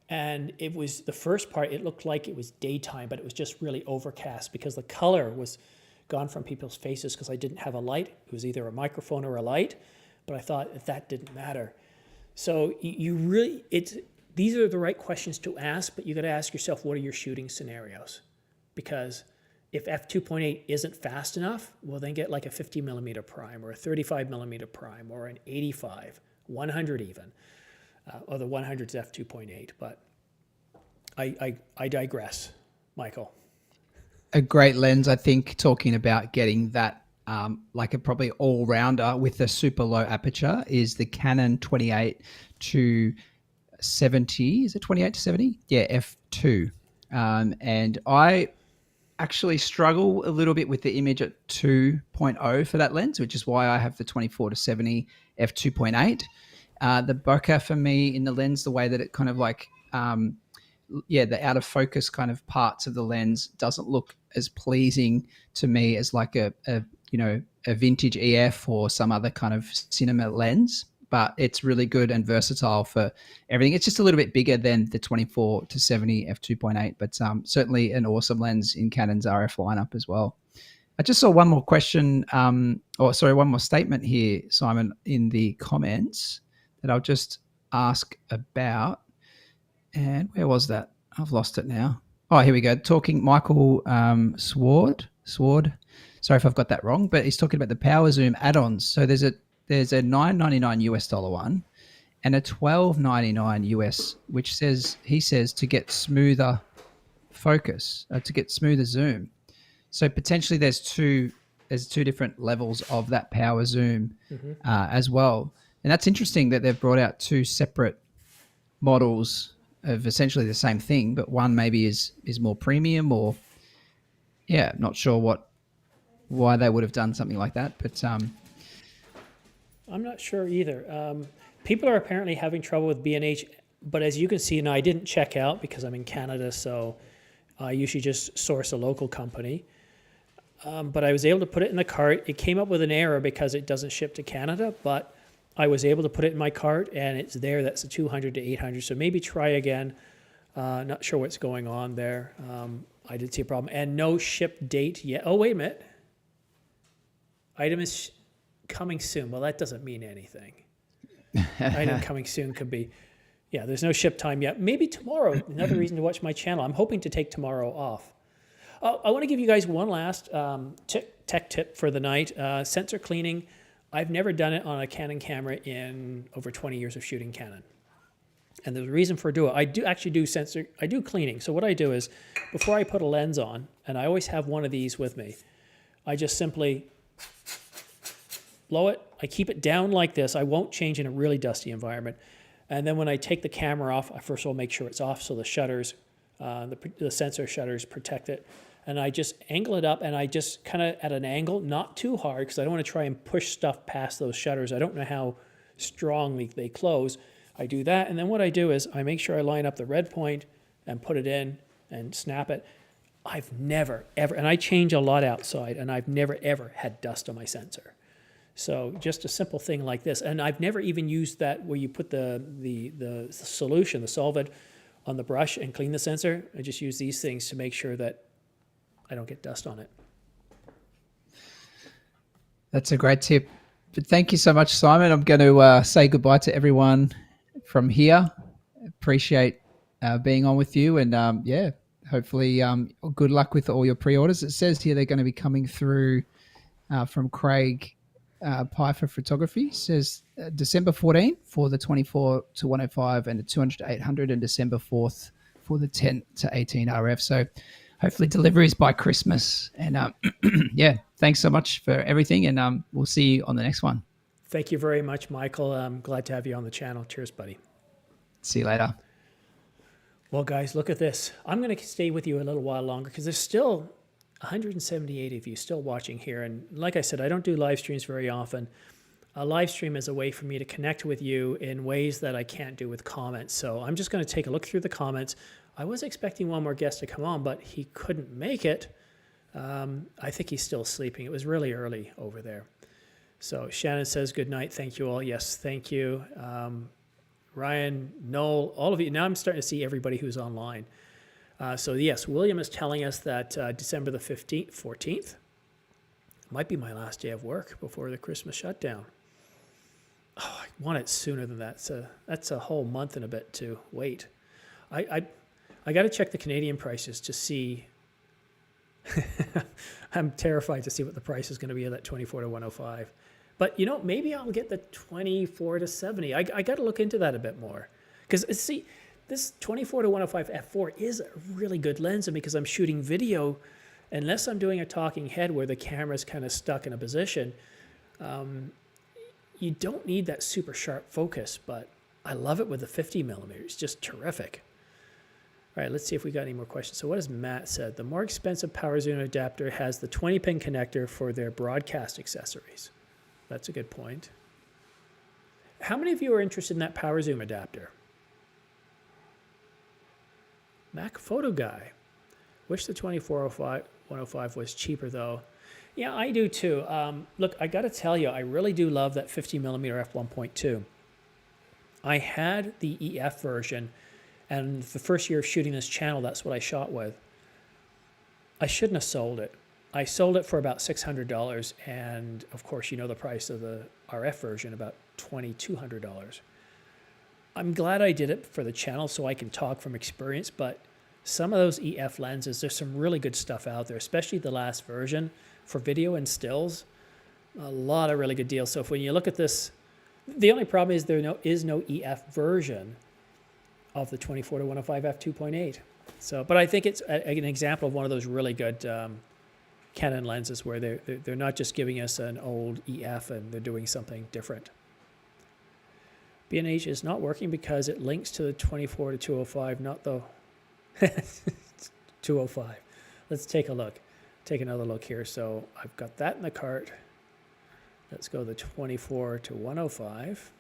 and it was the first part, it looked like it was daytime, but it was just really overcast because the color was gone from people's faces because I didn't have a light. It was either a microphone or a light, but I thought that didn't matter. So these are the right questions to ask, but you got to ask yourself, what are your shooting scenarios? Because if f2.8 isn't fast enough, well, then get like a 50mm prime or a 35mm prime or an 85, 100 even. Or the 100's f2.8, but I digress, Michael. A great lens, I think, talking about getting that like a probably all-rounder with a super low aperture is the Canon 28 to 70. Is it 28 to 70? Yeah, f2. And I actually struggle a little bit with the image at 2.0 for that lens, which is why I have the 24 to 70 f2.8. The bokeh for me in the lens, the way that it kind of like, the out of focus kind of parts of the lens doesn't look as pleasing to me as like a vintage EF or some other kind of cinema lens, but it's really good and versatile for everything. It's just a little bit bigger than the 24 to 70 f2.8, but certainly an awesome lens in Canon's RF lineup as well. I just saw one more question, one more statement here, Simon, in the comments that I'll just ask about. And where was that? I've lost it now. Oh, here we go. Talking Michael Sword. Sorry if I've got that wrong, but he's talking about the Power Zoom add-ons. So there's a $9.99 US one, and a $12.99 US, which he says to get smoother focus, to get smoother zoom. So potentially there's two different levels of that power zoom as well. And that's interesting that they've brought out two separate models of essentially the same thing, but one maybe is more premium, or not sure why they would have done something like that. But I'm not sure either. People are apparently having trouble with B&H, but as you can see, now I didn't check out because I'm in Canada, so I usually just source a local company. But I was able to put it in the cart. It came up with an error because it doesn't ship to Canada, but I was able to put it in my cart, and it's there. That's a 200 to 800, so maybe try again. Not sure what's going on there. I did see a problem. And no ship date yet. Oh, wait a minute. Item is coming soon. Well, that doesn't mean anything. Item coming soon could be, there's no ship time yet. Maybe tomorrow. Another reason to watch my channel. I'm hoping to take tomorrow off. I want to give you guys one last tech tip for the night. Sensor cleaning. I've never done it on a Canon camera in over 20 years of shooting Canon. And there's a reason for doing it. I do actually do cleaning. So what I do is, before I put a lens on, and I always have one of these with me, I just simply blow it. I keep it down like this. I won't change in a really dusty environment. And then when I take the camera off, I first of all make sure it's off so the shutters, the sensor shutters protect it. And I just angle it up, and I just kind of at an angle, not too hard, because I don't want to try and push stuff past those shutters. I don't know how strongly they close. I do that, and then what I do is I make sure I line up the red point and put it in and snap it. I've never, ever, and I change a lot outside, and I've never, ever had dust on my sensor. So just a simple thing like this. And I've never even used that where you put the solution, the solvent, on the brush and clean the sensor. I just use these things to make sure that I don't get dust on it. That's a great tip. But thank you so much, Simon. I'm going to say goodbye to everyone from here. Appreciate being on with you. And hopefully good luck with all your pre-orders. It says here they're going to be coming through from Craig Pfeiffer Photography. It says December 14 for the 24 to 105 and the 200 to 800, and December 4th for the 10 to 18 RF. So hopefully deliveries by Christmas. And thanks so much for everything. And we'll see you on the next one. Thank you very much, Michael. I'm glad to have you on the channel. Cheers, buddy. See you later. Well, guys, look at this. I'm going to stay with you a little while longer because there's still 178 of you still watching here. And like I said, I don't do live streams very often. A live stream is a way for me to connect with you in ways that I can't do with comments. So I'm just going to take a look through the comments. I was expecting one more guest to come on, but he couldn't make it. I think he's still sleeping. It was really early over there. So Shannon says, good night. Thank you all. Yes, thank you. Ryan, Noel, all of you. Now I'm starting to see everybody who's online. So yes, William is telling us that December the 14th might be my last day of work before the Christmas shutdown. Oh, I want it sooner than that. So that's a whole month and a bit to wait. I got to check the Canadian prices to see. I'm terrified to see what the price is going to be of that 24 to 105. But, maybe I'll get the 24 to 70. I got to look into that a bit more. Because, see, this 24 to 105 f4 is a really good lens. And because I'm shooting video, unless I'm doing a talking head where the camera's kind of stuck in a position, you don't need that super sharp focus. But I love it with the 50 millimeter. It's just terrific. All right, let's see if we got any more questions. So what has Matt said? The more expensive power zoom adapter has the 20-pin connector for their broadcast accessories. That's a good point. How many of you are interested in that power zoom adapter? Mac Photo Guy. Wish the 105 was cheaper though. Yeah, I do too. Look, I got to tell you, I really do love that 50 millimeter f1.2. I had the EF version. And the first year of shooting this channel, that's what I shot with. I shouldn't have sold it. I sold it for about $600. And of course, the price of the RF version, about $2,200. I'm glad I did it for the channel so I can talk from experience. But some of those EF lenses, there's some really good stuff out there, especially the last version for video and stills. A lot of really good deals. So if when you look at this The only problem is there is no EF version of the 24 to 105 f2.8. So, but I think it's an example of one of those really good Canon lenses where they're not just giving us an old EF and they're doing something different. B&H is not working because it links to the 24 to 205, not the 205. Let's take a look. Take another look here. So I've got that in the cart. Let's go the 24 to 105.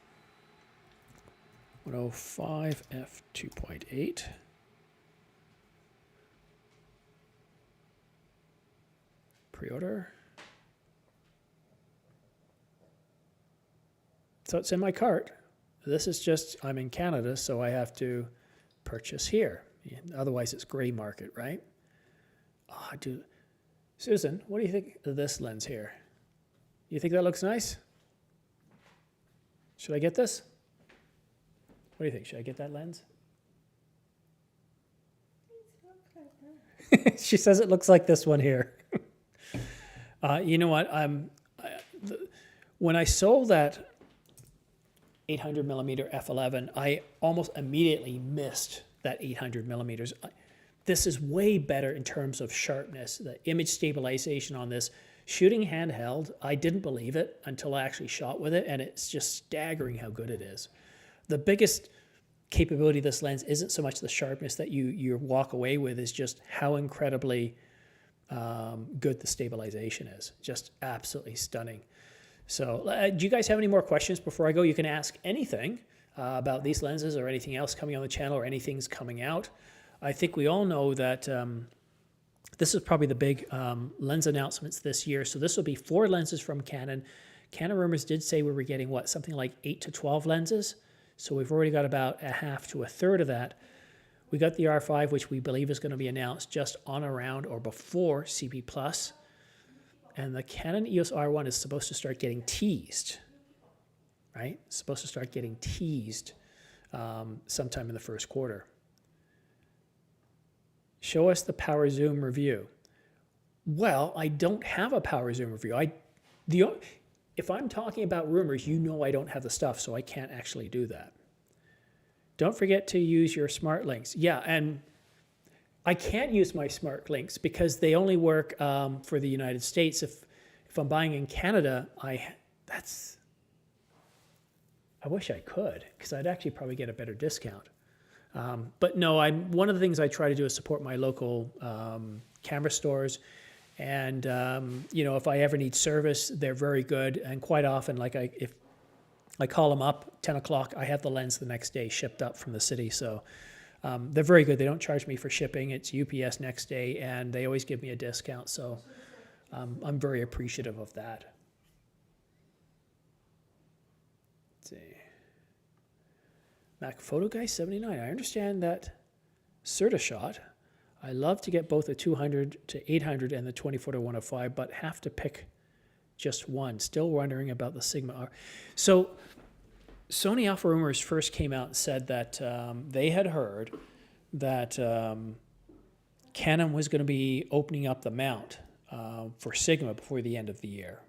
105 f2.8. Pre-order. So it's in my cart. This is just, I'm in Canada, so I have to purchase here. Otherwise it's gray market, right? Oh, Susan, what do you think of this lens here? You think that looks nice? Should I get this? What do you think? Should I get that lens? She says it looks like this one here. You know what? When I sold that 800 millimeter f11, I almost immediately missed that 800 millimeters. This is way better in terms of sharpness. The image stabilization on this, shooting handheld, I didn't believe it until I actually shot with it, and it's just staggering how good it is. The biggest capability of this lens isn't so much the sharpness that you walk away with, is just how incredibly good the stabilization is. Just absolutely stunning. So do you guys have any more questions before I go? You can ask anything about these lenses or anything else coming on the channel or anything's coming out. I think we all know that this is probably the big lens announcements this year. So this will be 4 lenses from Canon. Canon rumors did say we were getting, what, something like 8 to 12 lenses. So we've already got about a half to a third of that. We got the R5, which we believe is going to be announced just on, around, or before CP+. And the Canon EOS R1 is supposed to start getting teased, right? It's supposed to start getting teased sometime in the first quarter. Show us the power zoom review. Well, I don't have a power zoom review. If I'm talking about rumors, you know I don't have the stuff, so I can't actually do that. Don't forget to use your smart links. Yeah, and I can't use my smart links because they only work for the United States. If I'm buying in Canada, I wish I could, because I'd actually probably get a better discount. But no, one of the things I try to do is support my local camera stores. And, you know, if I ever need service, they're very good. And quite often, like if I call them up 10 o'clock, I have the lens the next day shipped up from the city. So they're very good. They don't charge me for shipping. It's UPS next day, and they always give me a discount. So I'm very appreciative of that. Let's see. Mac Photo Guy 79. I understand that Certashot. I love to get both the 200 to 800 and the 24 to 105, but have to pick just one. Still wondering about the Sigma R. So Sony Alpha Rumors first came out and said that they had heard that Canon was going to be opening up the mount for Sigma before the end of the year.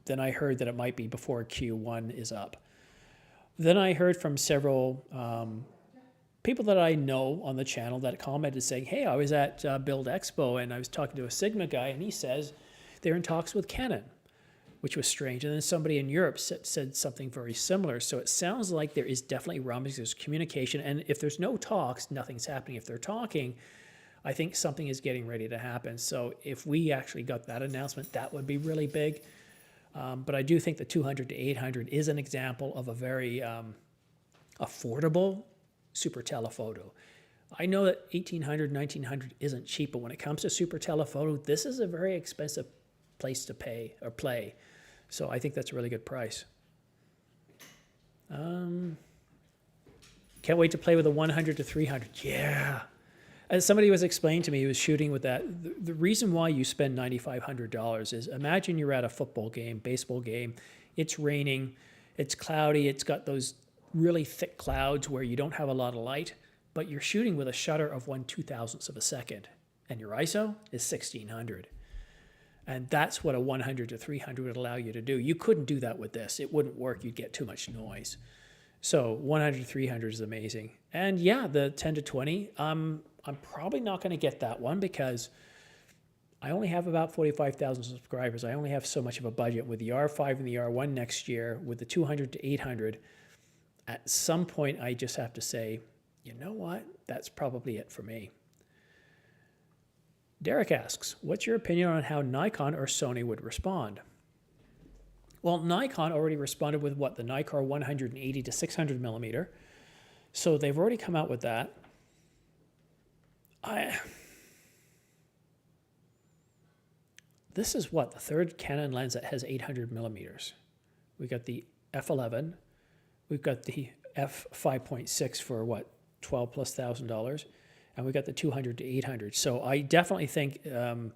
Then I heard that it might be before Q1 is up. Then I heard from several people that I know on the channel that commented saying, hey, I was at Build Expo and I was talking to a Sigma guy and he says they're in talks with Canon, which was strange. And then somebody in Europe said something very similar. So it sounds like there is definitely rumblings, there's communication. And if there's no talks, nothing's happening. If they're talking, I think something is getting ready to happen. So if we actually got that announcement, that would be really big. But I do think the 200 to 800 is an example of a very affordable super telephoto. I know that 1800, 1900 isn't cheap, but when it comes to super telephoto, this is a very expensive place to pay or play. So I think that's a really good price. Can't wait to play with a 100 to 300. Yeah. As somebody was explaining to me who was shooting with that, the reason why you spend $9,500 is, imagine you're at a football game, baseball game, it's raining, it's cloudy, it's got those really thick clouds where you don't have a lot of light, but you're shooting with a shutter of 1/2000th of a second, and your ISO is 1600. And that's what a 100 to 300 would allow you to do. You couldn't do that with this. It wouldn't work. You'd get too much noise. So 100 to 300 is amazing. And yeah, the 10 to 20, I'm probably not going to get that one because I only have about 45,000 subscribers. I only have so much of a budget with the R5 and the R1 next year, with the 200 to 800. At some point, I just have to say, you know what? That's probably it for me. Derek asks, what's your opinion on how Nikon or Sony would respond? Well, Nikon already responded with what? The Nikkor 180 to 600 millimeter. So they've already come out with that. This is what? The third Canon lens that has 800 millimeters. We got the f11. We've got the f5.6 for what? $12,000+. And we got the 200 to 800. So I definitely think at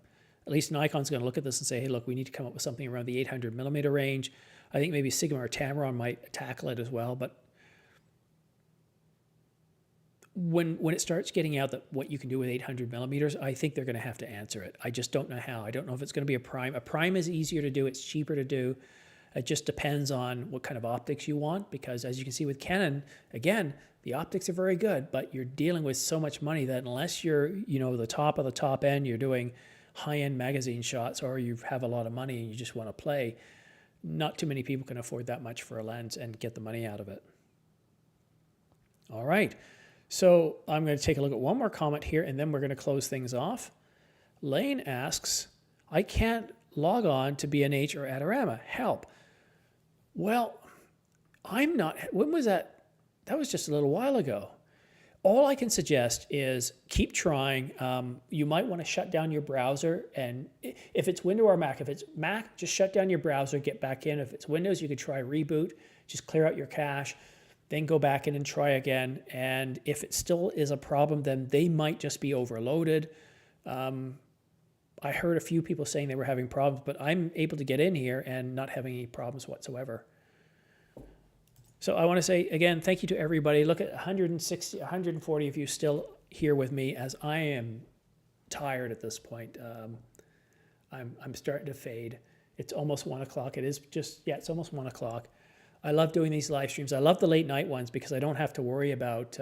least Nikon's going to look at this and say, hey, look, we need to come up with something around the 800 millimeter range. I think maybe Sigma or Tamron might tackle it as well. But when it starts getting out that what you can do with 800 millimeters, I think they're going to have to answer it. I just don't know how. I don't know if it's going to be a prime. A prime is easier to do. It's cheaper to do. It just depends on what kind of optics you want, because as you can see with Canon, again, the optics are very good, but you're dealing with so much money that unless you're, the top of the top end, you're doing high-end magazine shots, or you have a lot of money and you just want to play, not too many people can afford that much for a lens and get the money out of it. All right, so I'm going to take a look at one more comment here, and then we're going to close things off. Lane asks, I can't log on to B&H or Adorama. Help. Well, I'm not. When was that? That was just a little while ago. All I can suggest is keep trying. You might want to shut down your browser, and if it's Windows or Mac, if it's Mac, just shut down your browser, get back in. If it's Windows, you could try reboot, just clear out your cache, then go back in and try again. And if it still is a problem, then they might just be overloaded. I heard a few people saying they were having problems, but I'm able to get in here and not having any problems whatsoever. So I want to say, again, thank you to everybody. Look at 160, 140 of you still here with me, as I am tired at this point. I'm starting to fade. It's almost 1 o'clock. It is just, yeah, it's almost 1 o'clock. I love doing these live streams. I love the late night ones because I don't have to worry about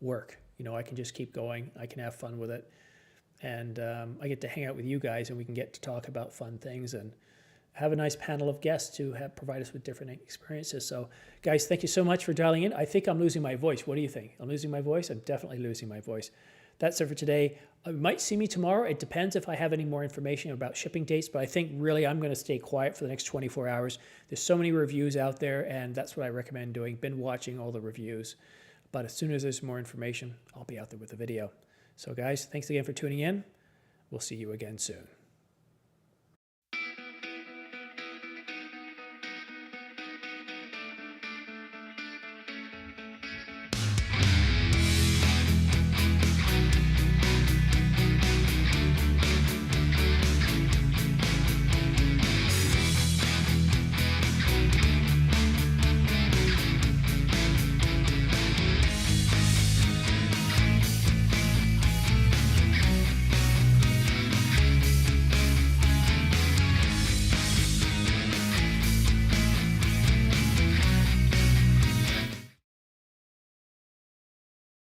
work. I can just keep going. I can have fun with it. And I get to hang out with you guys, and we can get to talk about fun things and have a nice panel of guests to provide us with different experiences. So, guys, thank you so much for dialing in. I think I'm losing my voice. What do you think? I'm losing my voice? I'm definitely losing my voice. That's it for today. You might see me tomorrow. It depends if I have any more information about shipping dates, but I think really I'm going to stay quiet for the next 24 hours. There's so many reviews out there, and that's what I recommend doing. Been watching all the reviews. But as soon as there's more information, I'll be out there with a video. So, guys, thanks again for tuning in. We'll see you again soon.